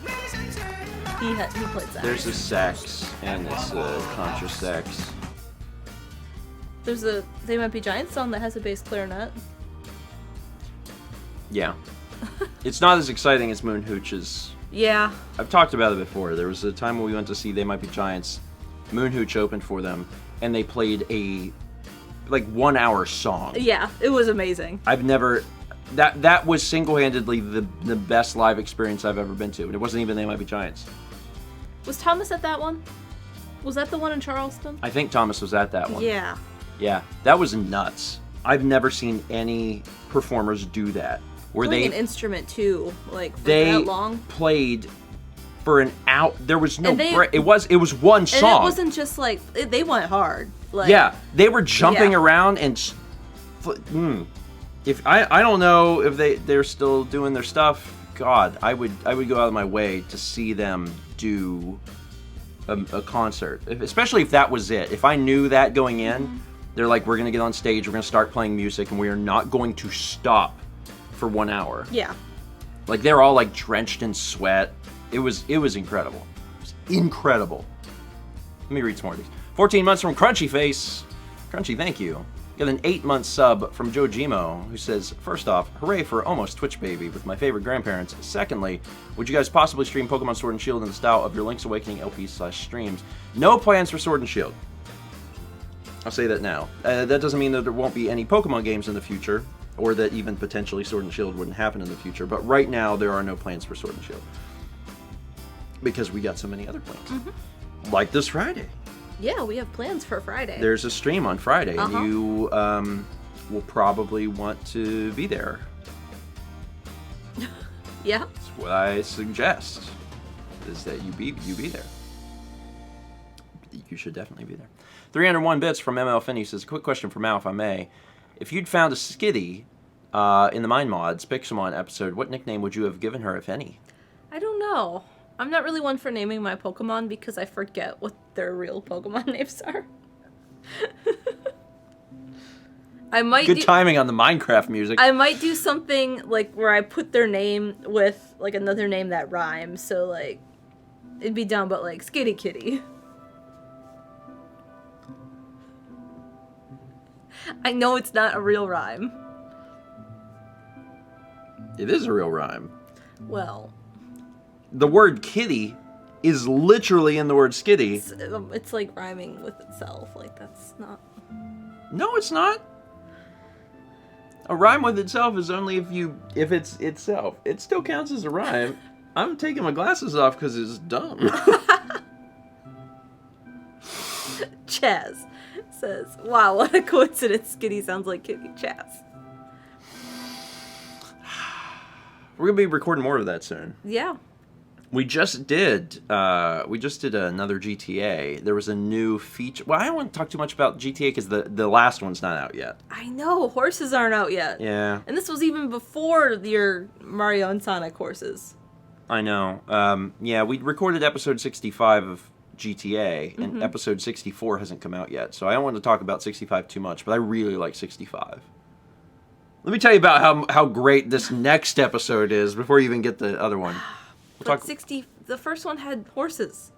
Speaker 1: He played sax.
Speaker 2: There's a sax, and it's a Contra sax.
Speaker 1: There's a They Might Be Giants song that has a bass clarinet.
Speaker 2: Yeah. It's not as exciting as Moonhooch's.
Speaker 1: Yeah.
Speaker 2: I've talked about it before. There was a time when we went to see They Might Be Giants. Moonhooch opened for them, and they played a 1 hour song.
Speaker 1: Yeah, it was amazing.
Speaker 2: I've never... That was single-handedly the best live experience I've ever been to. And it wasn't even They Might Be Giants.
Speaker 1: Was Thomas at that one? Was that the one in Charleston?
Speaker 2: I think Thomas was at that one.
Speaker 1: Yeah.
Speaker 2: Yeah, that was nuts. I've never seen any performers do that. Where
Speaker 1: Playing
Speaker 2: they
Speaker 1: an instrument too, for
Speaker 2: they
Speaker 1: that long.
Speaker 2: Played for an hour. There was no break. It was one song.
Speaker 1: And it wasn't just they went hard.
Speaker 2: Yeah, they were jumping around and. If I don't know if they're still doing their stuff. God, I would go out of my way to see them do a concert, especially if that was it. If I knew that going in, they're like, we're gonna get on stage, we're gonna start playing music, and we are not going to stop for 1 hour.
Speaker 1: Yeah.
Speaker 2: They're all drenched in sweat. It was incredible. It was incredible. Let me read some more of these. 14 months from Crunchy Face. Crunchy, thank you. Got an 8-month sub from Joe Gimo, who says, first off, hooray for almost Twitch baby with my favorite grandparents. Secondly, would you guys possibly stream Pokemon Sword and Shield in the style of your Link's Awakening LP/streams? No plans for Sword and Shield. I'll say that now. That doesn't mean that there won't be any Pokemon games in the future, or that even potentially Sword and Shield wouldn't happen in the future, but right now there are no plans for Sword and Shield. Because we got so many other plans. Mm-hmm. Like this Friday.
Speaker 1: Yeah, we have plans for Friday.
Speaker 2: There's a stream on Friday, and you will probably want to be there.
Speaker 1: Yeah.
Speaker 2: That's what I suggest, is that you be there. You should definitely be there. 301 bits from ML Finney says, quick question for Mal, if I may. If you'd found a Skitty in the Mind Mods Pixelmon episode, what nickname would you have given her, if any?
Speaker 1: I don't know. I'm not really one for naming my Pokemon because I forget what their real Pokemon names are. I might
Speaker 2: Good timing on the Minecraft music.
Speaker 1: I might do something like where I put their name with like another name that rhymes. So like it'd be dumb, but like Skitty Kitty. I know it's not a real rhyme.
Speaker 2: It is a real rhyme.
Speaker 1: Well,
Speaker 2: the word kitty is literally in the word skitty.
Speaker 1: It's like rhyming with itself. Like, that's not...
Speaker 2: No, it's not. A rhyme with itself is only if it's itself. It still counts as a rhyme. I'm taking my glasses off because it's dumb.
Speaker 1: Chaz says, wow, what a coincidence. Skitty sounds like Kitty. Chaz.
Speaker 2: We're going to be recording more of that soon.
Speaker 1: Yeah.
Speaker 2: We just did another GTA. There was a new feature. Well, I don't want to talk too much about GTA because the last one's not out yet.
Speaker 1: I know. Horses aren't out yet.
Speaker 2: Yeah.
Speaker 1: And this was even before your Mario and Sonic horses.
Speaker 2: I know. Yeah, we recorded episode 65 of GTA, and episode 64 hasn't come out yet. So I don't want to talk about 65 too much, but I really like 65. Let me tell you about how great this next episode is before you even get the other one.
Speaker 1: But the first one had horses.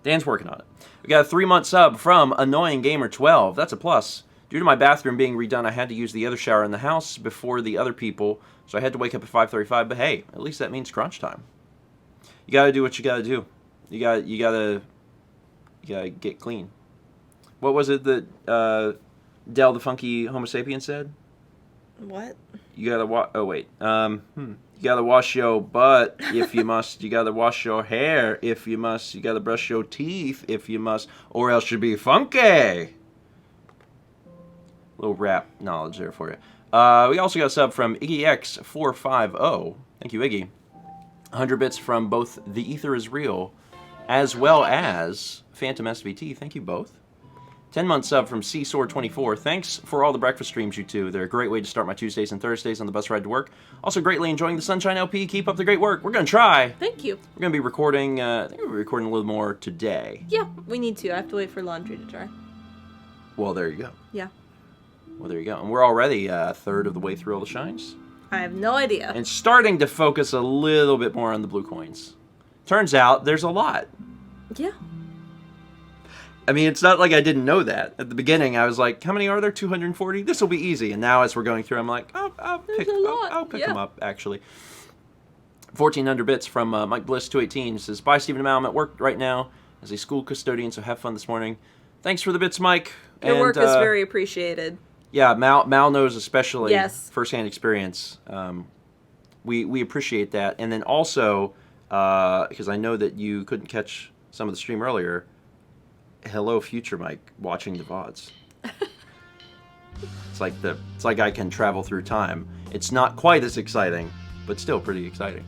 Speaker 2: Dan's working on it. We got a 3-month sub from Annoying Gamer 12. That's a plus. Due to my bathroom being redone, I had to use the other shower in the house before the other people, so I had to wake up at 5:35. But hey, at least that means crunch time. You gotta do what you gotta do. You gotta get clean. What was it that Del the Funky Homo Sapien said?
Speaker 1: What?
Speaker 2: You gotta oh wait. You gotta wash your butt if you must. You gotta wash your hair if you must. You gotta brush your teeth if you must, or else you'll be funky. Little rap knowledge there for you. We also got a sub from IggyX450. Thank you, Iggy. 100 bits from both The Ether is Real, as well as Phantom SVT. Thank you both. 10-month sub from CSword24. Thanks for all the breakfast streams, you two. They're a great way to start my Tuesdays and Thursdays on the bus ride to work. Also greatly enjoying the Sunshine LP. Keep up the great work. We're going to try.
Speaker 1: Thank you.
Speaker 2: We're going to be recording, I think we'll be recording a little more today.
Speaker 1: Yeah, we need to. I have to wait for laundry to dry.
Speaker 2: Well, there you go.
Speaker 1: Yeah.
Speaker 2: Well, there you go. And we're already a third of the way through all the shines.
Speaker 1: I have no idea.
Speaker 2: And starting to focus a little bit more on the blue coins. Turns out there's a lot.
Speaker 1: Yeah.
Speaker 2: I mean, it's not like I didn't know that. At the beginning, I was like, how many are there? 240? This will be easy. And now as we're going through, I'm like, I'll pick them up, actually. 1,400 bits from Mike Bliss 218 says, bye, Stephen and Mal. I'm at work right now as a school custodian, so have fun this morning. Thanks for the bits, Mike.
Speaker 1: Your work is very appreciated.
Speaker 2: Yeah, Mal knows especially firsthand experience. We appreciate that. And then also, because I know that you couldn't catch some of the stream earlier, hello, future Mike, watching the VODs. It's like I can travel through time. It's not quite as exciting, but still pretty exciting.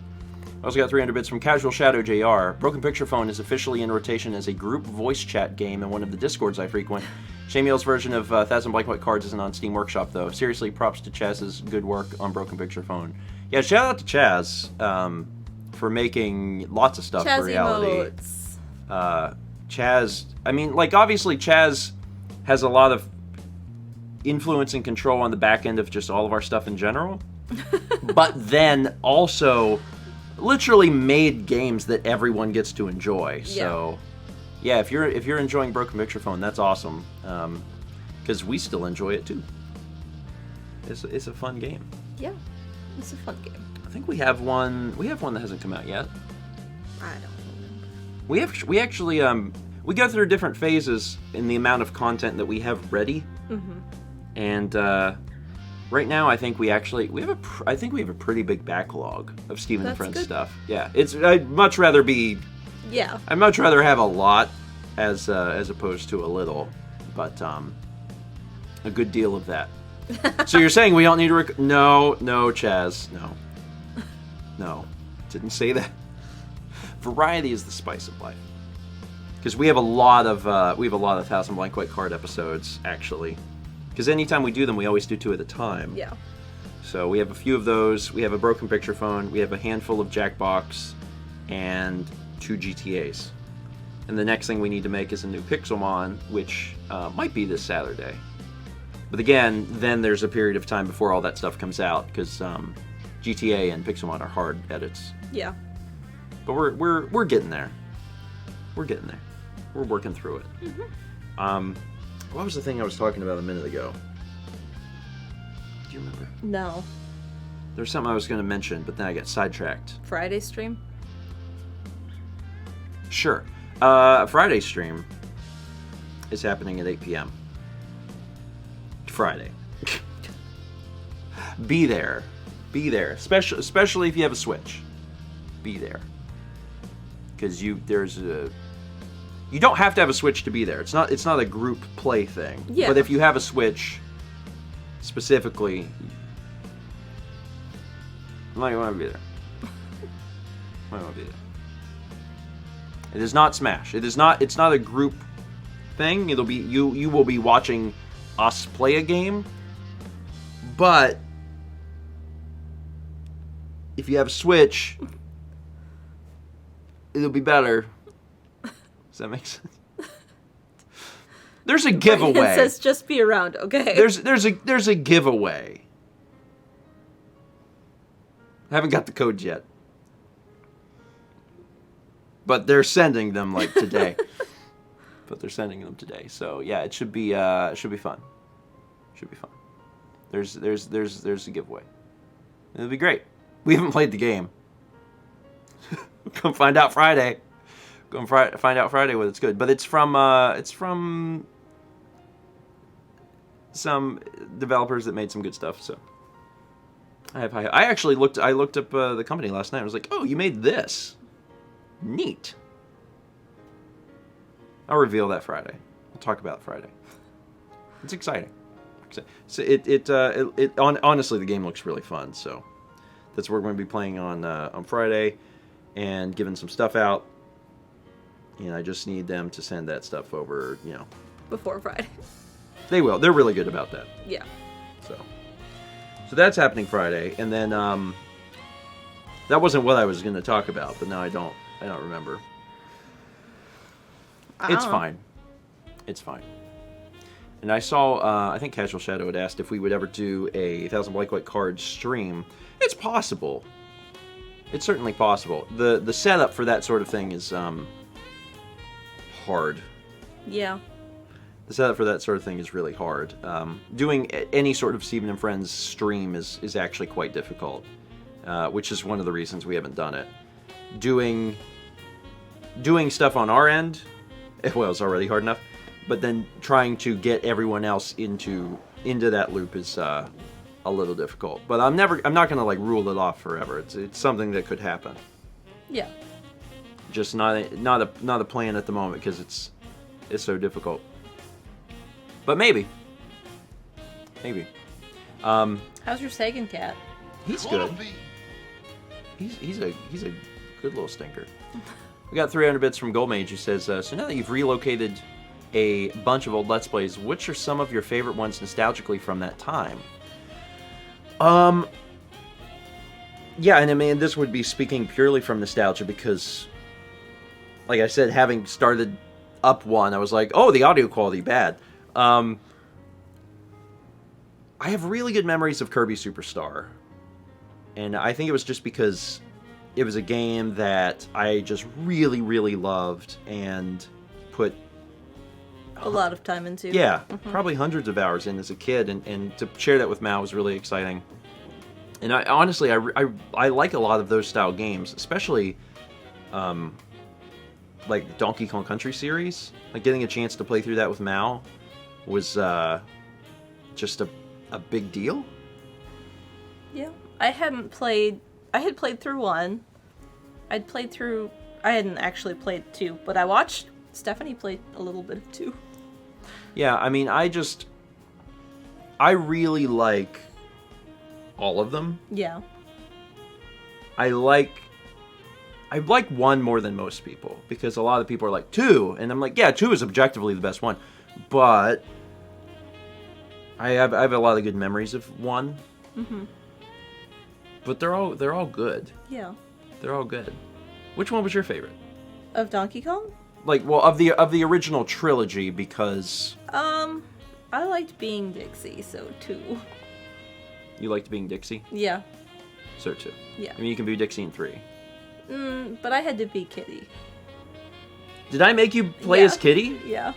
Speaker 2: I also got 300 bits from Casual Shadow JR. Broken Picture Phone is officially in rotation as a group voice chat game in one of the Discords I frequent. Shamiel's version of 1,000 Blank White Cards isn't on Steam Workshop, though. Seriously, props to Chaz's good work on Broken Picture Phone. Yeah, shout out to Chaz for making lots of stuff for reality.
Speaker 1: Emotes.
Speaker 2: Chaz, I mean, like, obviously Chaz has a lot of influence and control on the back end of just all of our stuff in general, but then also literally made games that everyone gets to enjoy. So, yeah, if you're enjoying Broken Picture Phone, that's awesome. because we still enjoy it too. It's a fun game.
Speaker 1: Yeah, it's a fun game.
Speaker 2: I think we have one. We have one that hasn't come out yet.
Speaker 1: I don't remember.
Speaker 2: We actually we go through different phases in the amount of content that we have ready.
Speaker 1: Mm-hmm.
Speaker 2: And right now, I think we have a pretty big backlog of Stephen and Friends stuff. Yeah, I'd much rather be.
Speaker 1: Yeah.
Speaker 2: I'd much rather have a lot as opposed to a little, but a good deal of that. So you're saying we don't need to No, Chaz, no, didn't say that. Variety is the spice of life, because we have a lot of Thousand Blank White Card episodes actually, because anytime we do them, we always do 2 at a time.
Speaker 1: Yeah.
Speaker 2: So we have a few of those. We have a broken picture phone. We have a handful of Jackbox, and 2 GTAs. And the next thing we need to make is a new Pixelmon, which might be this Saturday. But again, then there's a period of time before all that stuff comes out, because GTA and Pixelmon are hard edits.
Speaker 1: Yeah.
Speaker 2: But we're getting there. We're getting there. We're working through it.
Speaker 1: Mm-hmm.
Speaker 2: What was the thing I was talking about a minute ago? Do you remember?
Speaker 1: No.
Speaker 2: There's something I was going to mention, but then I got sidetracked.
Speaker 1: Friday stream?
Speaker 2: Sure. Friday stream is happening at 8 p.m. Friday. Be there. Be there. Especially if you have a Switch. Be there. Because you don't have to have a Switch to be there. It's not a group play thing.
Speaker 1: Yeah.
Speaker 2: But if you have a Switch, specifically, you might want to be there. Might want to be there. It is not Smash. It's not a group thing. It'll be you will be watching us play a game. But if you have a Switch, it'll be better. Does that make sense? There's a giveaway.
Speaker 1: It says just be around, okay?
Speaker 2: There's a giveaway. I haven't got the code yet. But they're sending them like today. So yeah, it should be fun. Should be fun. There's a giveaway. It'll be great. We haven't played the game. Come find out Friday. Find out Friday whether it's good. But it's from some developers that made some good stuff. So I actually looked up the company last night. I was like, oh, you made this. Neat. I'll reveal that Friday. We'll talk about it Friday. It's exciting. So honestly, the game looks really fun. So that's what we're going to be playing on Friday, and giving some stuff out. And I just need them to send that stuff over,
Speaker 1: Before Friday.
Speaker 2: They will. They're really good about that.
Speaker 1: Yeah.
Speaker 2: So that's happening Friday, and then that wasn't what I was going to talk about, but now I don't remember. It's fine. It's fine. And I saw, I think Casual Shadow had asked if we would ever do a Thousand Blank White Card stream. It's possible. It's certainly possible. The setup for that sort of thing is hard.
Speaker 1: Yeah.
Speaker 2: The setup for that sort of thing is really hard. Doing any sort of Stephen and Friends stream is actually quite difficult, which is one of the reasons we haven't done it. Doing stuff on our end, well, it's already hard enough, but then trying to get everyone else into that loop is a little difficult. But I'm not gonna rule it off forever. It's something that could happen.
Speaker 1: Yeah.
Speaker 2: Just not a plan at the moment because it's so difficult. But maybe.
Speaker 1: How's your Sagan cat?
Speaker 2: He's good. He's a good little stinker. We got 300 bits from Goldmage who says, so now that you've relocated a bunch of old Let's Plays, which are some of your favorite ones nostalgically from that time? Yeah, and I mean, this would be speaking purely from nostalgia because, like I said, having started up one, I was like, oh, the audio quality bad. I have really good memories of Kirby Superstar. And I think it was just because it was a game that I just really, really loved and put
Speaker 1: a lot of time into.
Speaker 2: Yeah, probably hundreds of hours in as a kid, and to share that with Mal was really exciting. And I honestly, I like a lot of those style games, especially like Donkey Kong Country series. Like getting a chance to play through that with Mal was just a big deal.
Speaker 1: Yeah, I had played through 1. I hadn't actually played 2, but I watched Stephanie play a little bit of 2.
Speaker 2: Yeah, I mean, I really like all of them.
Speaker 1: Yeah.
Speaker 2: I like 1 more than most people, because a lot of people are like 2, and I'm like, yeah, 2 is objectively the best one, but I have a lot of good memories of 1.
Speaker 1: Mm-hmm.
Speaker 2: But they're all good.
Speaker 1: Yeah.
Speaker 2: They're all good. Which one was your favorite?
Speaker 1: Of Donkey Kong?
Speaker 2: Like, well, of the original trilogy, because
Speaker 1: I liked being Dixie, so 2.
Speaker 2: you liked being Dixie?
Speaker 1: Yeah.
Speaker 2: So 2.
Speaker 1: Yeah.
Speaker 2: I mean, you can be Dixie in 3.
Speaker 1: But I had to be Kitty.
Speaker 2: Did I make you play as Kitty?
Speaker 1: Yeah.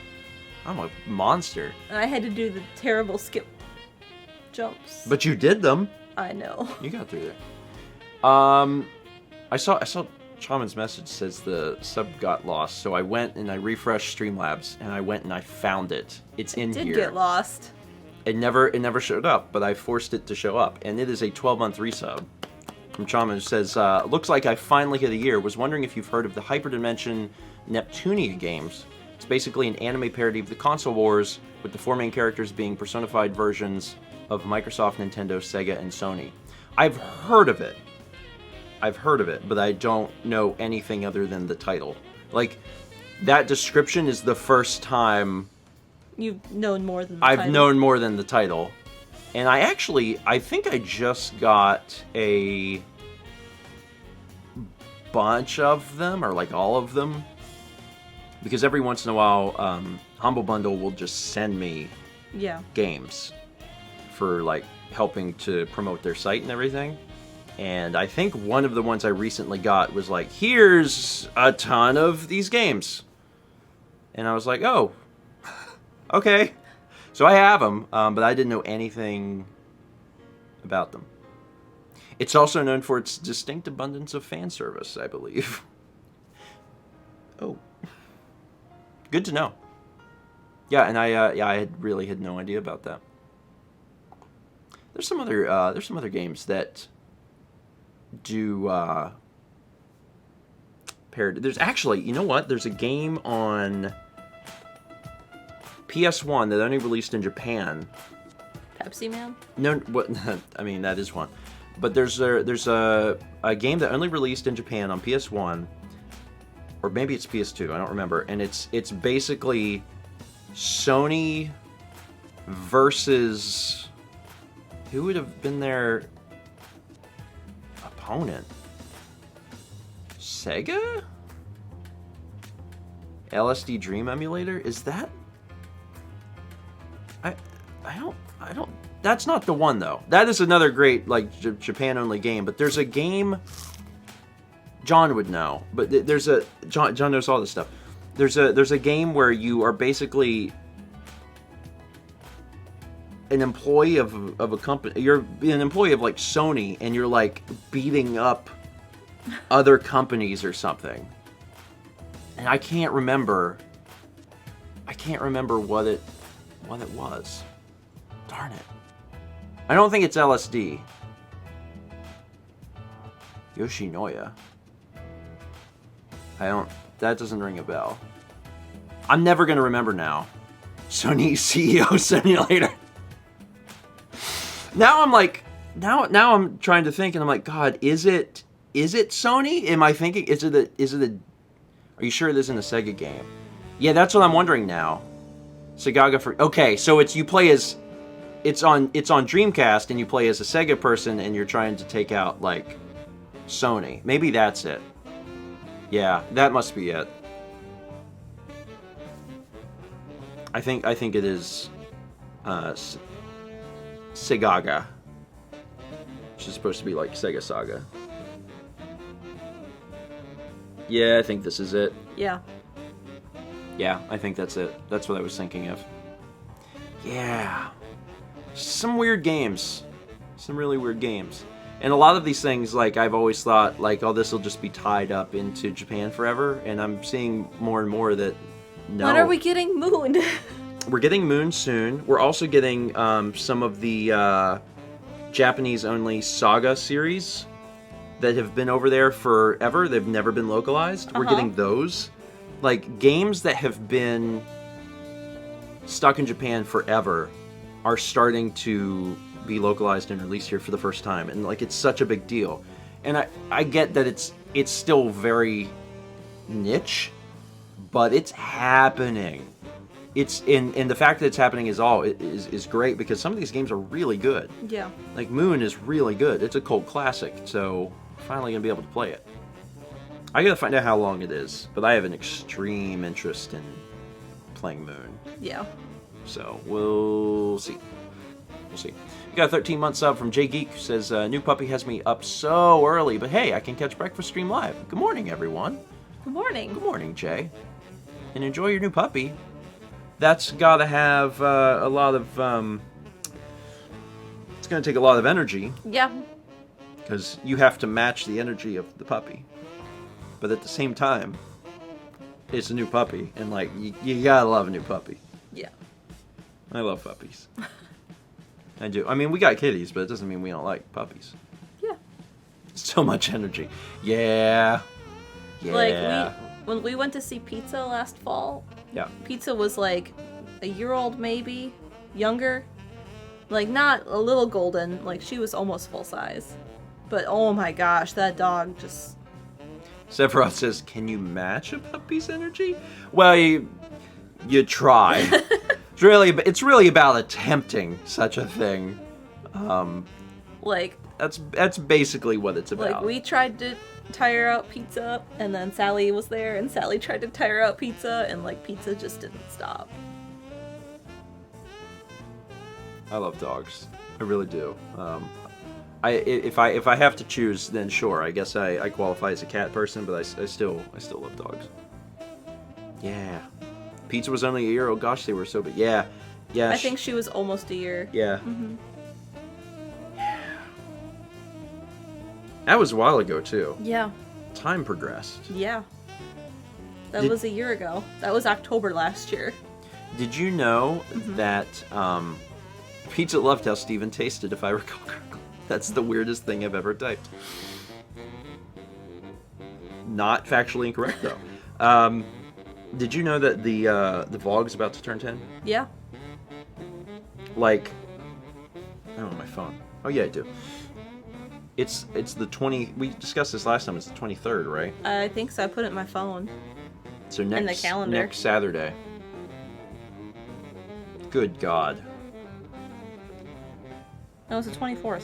Speaker 2: I'm a monster.
Speaker 1: And I had to do the terrible skip jumps.
Speaker 2: But you did them.
Speaker 1: I know.
Speaker 2: You got through there. I saw Chaman's message says the sub got lost, so I went and I refreshed Streamlabs, and I went and I found it. It's in here.
Speaker 1: It did get lost.
Speaker 2: It never showed up, but I forced it to show up, and it is a 12-month resub from Chaman, who says, looks like I finally hit a year. Was wondering if you've heard of the Hyperdimension Neptunia games. It's basically an anime parody of the console wars, with the 4 main characters being personified versions of Microsoft, Nintendo, Sega, and Sony. I've heard of it, but I don't know anything other than the title. Like, that description is the first time
Speaker 1: You've known more than the
Speaker 2: I've
Speaker 1: title.
Speaker 2: known more than the title. And I think I just got a bunch of them, or like all of them, because every once in a while, Humble Bundle will just send me games for like helping to promote their site and everything. And I think one of the ones I recently got was like, here's a ton of these games. And I was like, oh, okay. So I have them, but I didn't know anything about them. It's also known for its distinct abundance of fan service, I believe. Oh. Good to know. Yeah, and I really had no idea about that. There's some other games that do parody. There's actually, you know what? There's a game on PS1 that only released in Japan.
Speaker 1: Pepsi Man?
Speaker 2: No, what? I mean, that is one. But there's a game that only released in Japan on PS1, or maybe it's PS2. I don't remember. And it's basically Sony versus who would have been their opponent? Sega? LSD Dream Emulator? Is that? I don't. That's not the one though. That is another great like Japan only game. But there's a game. John would know. But there's a John knows all this stuff. There's a game where you are basically an employee of a company. You're an employee of like Sony, and you're like beating up other companies or something. And I can't remember what it was. Darn it. I don't think it's LSD. Yoshinoya. That doesn't ring a bell. I'm never gonna remember now. Sony CEO Simulator. Now I'm like, now I'm trying to think, and I'm like, God, is it Sony? Am I thinking, are you sure it isn't a Sega game? Yeah, that's what I'm wondering now. Okay, so it's on Dreamcast, and you play as a Sega person, and you're trying to take out like Sony. Maybe that's it. Yeah, that must be it. I think it is Segaga, which is supposed to be like Sega Saga. Yeah, I think this is it.
Speaker 1: Yeah.
Speaker 2: Yeah, I think that's it. That's what I was thinking of. Yeah. Some weird games. Some really weird games. And a lot of these things, like, I've always thought, like, oh, this will just be tied up into Japan forever. And I'm seeing more and more that, no.
Speaker 1: When are we getting Moon?
Speaker 2: We're getting Moon soon. We're also getting some of the Japanese-only Saga series that have been over there forever. They've never been localized. We're getting those. Like, games that have been stuck in Japan forever are starting to be localized and released here for the first time. And, like, it's such a big deal. And I get that it's still very niche, but it's happening. It's in the fact that it's happening is great, because some of these games are really good.
Speaker 1: Yeah.
Speaker 2: Like, Moon is really good. It's a cult classic, so we're finally gonna be able to play it. I gotta find out how long it is, but I have an extreme interest in playing Moon.
Speaker 1: Yeah.
Speaker 2: So we'll see. We'll see. We got a 13-month sub from Jay Geek, who says, new puppy has me up so early, but hey, I can catch breakfast stream live. Good morning, everyone.
Speaker 1: Good morning.
Speaker 2: Good morning, Jay. And enjoy your new puppy. That's gotta have a lot of, it's gonna take a lot of energy.
Speaker 1: Yeah.
Speaker 2: Because you have to match the energy of the puppy. But at the same time, it's a new puppy, and, like, you gotta love a new puppy.
Speaker 1: Yeah.
Speaker 2: I love puppies. I do. I mean, we got kitties, but it doesn't mean we don't like puppies.
Speaker 1: Yeah.
Speaker 2: So much energy. Yeah. Yeah.
Speaker 1: Like, when we went to see Pizza last fall,
Speaker 2: yeah.
Speaker 1: Pizza was like a year old, maybe younger. Like, not a little golden, like, she was almost full size. But oh my gosh, that dog just...
Speaker 2: Sephiroth says, can you match a puppy's energy? Well, you try. It's really about attempting such a thing.
Speaker 1: Like,
Speaker 2: that's basically what it's about.
Speaker 1: Like, we tried to tire out Pizza, and then Sally was there, and Sally tried to tire out Pizza, and, like, Pizza just didn't stop.
Speaker 2: I love dogs. I really do. If I have to choose, then sure. I guess I qualify as a cat person, but I still love dogs. Yeah. Pizza was only a year. Oh gosh, they were so big. Yeah.
Speaker 1: I think she was almost a year.
Speaker 2: Yeah. Yeah. That was a while ago too.
Speaker 1: Yeah.
Speaker 2: Time progressed.
Speaker 1: Yeah. That was a year ago. That was October last year.
Speaker 2: Did you know that Pizza loved how Steven tasted, if I recall correctly? That's the weirdest thing I've ever typed. Not factually incorrect, though. Did you know that the vlog is about to turn 10?
Speaker 1: Yeah.
Speaker 2: Like, I don't know my phone. Oh yeah, I do. It's the 20. We discussed this last time. It's the 23rd, right?
Speaker 1: I think so. I put it in my phone.
Speaker 2: So
Speaker 1: in the calendar.
Speaker 2: Next Saturday. Good God.
Speaker 1: No, it's the 24th.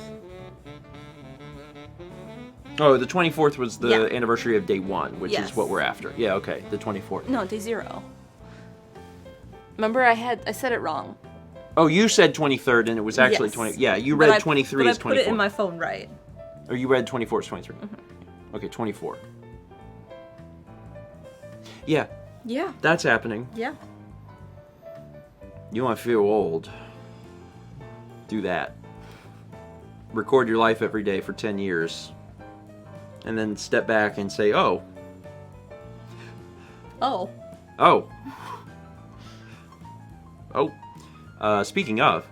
Speaker 2: Oh, the 24th was the anniversary of day 1, which is what we're after. Yeah, okay, the 24th.
Speaker 1: No, day 0. Remember, I said it wrong.
Speaker 2: Oh, you said 23rd, and it was actually 20. Yeah, you read 23 as 24.
Speaker 1: But I put it in my phone right.
Speaker 2: Or you read 24 as 23. Okay, 24. Yeah.
Speaker 1: Yeah.
Speaker 2: That's happening.
Speaker 1: Yeah.
Speaker 2: You want to feel old? Do that. Record your life every day for 10 years. And then step back and say, oh.
Speaker 1: Oh.
Speaker 2: Oh. Oh. Speaking of.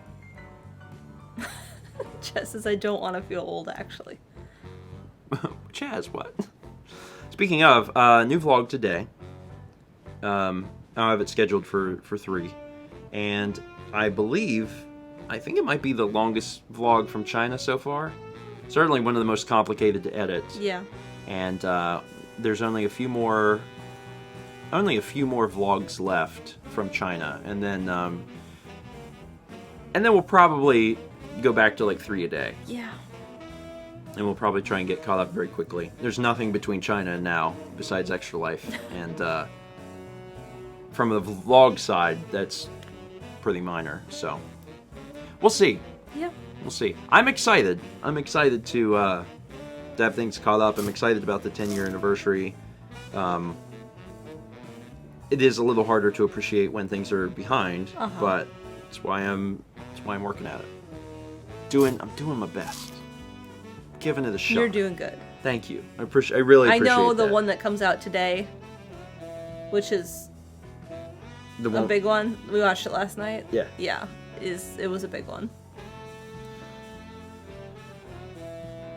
Speaker 1: Chaz says I don't want to feel old, actually.
Speaker 2: Chaz, what? Speaking of, new vlog today. I have it scheduled for 3. And I think it might be the longest vlog from China so far. Certainly one of the most complicated to edit.
Speaker 1: Yeah.
Speaker 2: And there's only a few more vlogs left from China, and then we'll probably go back to like 3 a day.
Speaker 1: Yeah.
Speaker 2: And we'll probably try and get caught up very quickly. There's nothing between China and now besides Extra Life, and from the vlog side, that's pretty minor. So we'll see.
Speaker 1: Yeah.
Speaker 2: We'll see. I'm excited. I'm excited to have things caught up. I'm excited about the 10-year anniversary. it is a little harder to appreciate when things are behind,
Speaker 1: Uh-huh.
Speaker 2: but that's why I'm working at it. I'm doing my best. Giving it a shot.
Speaker 1: You're doing good.
Speaker 2: Thank you. I really appreciate
Speaker 1: I know the
Speaker 2: that.
Speaker 1: one that comes out today, which is
Speaker 2: The
Speaker 1: a big one. We watched it last night.
Speaker 2: Yeah.
Speaker 1: Yeah. It was a big one.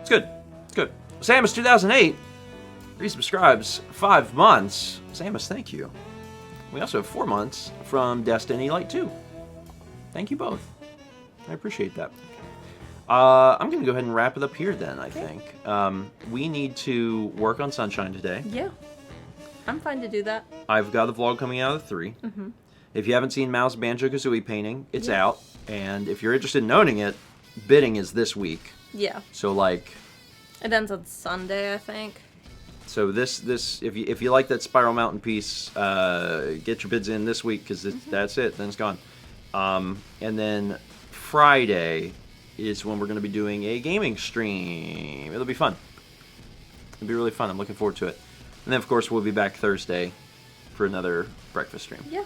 Speaker 2: It's good. It's good. Samus 2008 resubscribes 5 months. Samus, thank you. We also have 4 months from Destiny Light 2. Thank you both. I appreciate that. I'm going to go ahead and wrap it up here then, I think. We need to work on Sunshine today.
Speaker 1: Yeah. I'm fine to do that.
Speaker 2: I've got a vlog coming out of 3.
Speaker 1: Mm-hmm.
Speaker 2: If you haven't seen Mao's Banjo-Kazooie painting, it's out. And if you're interested in owning it, bidding is this week.
Speaker 1: Yeah.
Speaker 2: So, like...
Speaker 1: It ends on Sunday, I think.
Speaker 2: So this if you like that Spiral Mountain piece, get your bids in this week, because that's it. Then it's gone. And then Friday is when we're going to be doing a gaming stream. It'll be fun. It'll be really fun. I'm looking forward to it. And then, of course, we'll be back Thursday for another breakfast stream.
Speaker 1: Yeah.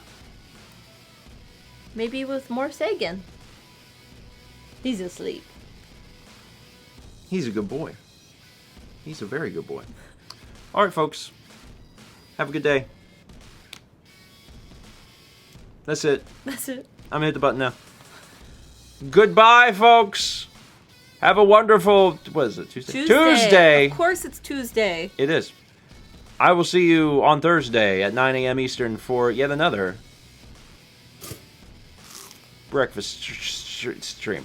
Speaker 1: Maybe with more Sagan. He's asleep.
Speaker 2: He's a good boy. He's a very good boy. All right, folks. Have a good day. That's it.
Speaker 1: That's it.
Speaker 2: I'm gonna hit the button now. Goodbye, folks. Have a wonderful... What is it? Tuesday? Tuesday.
Speaker 1: Of course it's Tuesday.
Speaker 2: It is. I will see you on Thursday at 9 a.m. Eastern for yet another breakfast stream.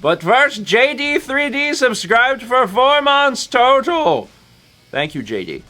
Speaker 2: But first, JD3D subscribed for 4 months total. Thank you, JD.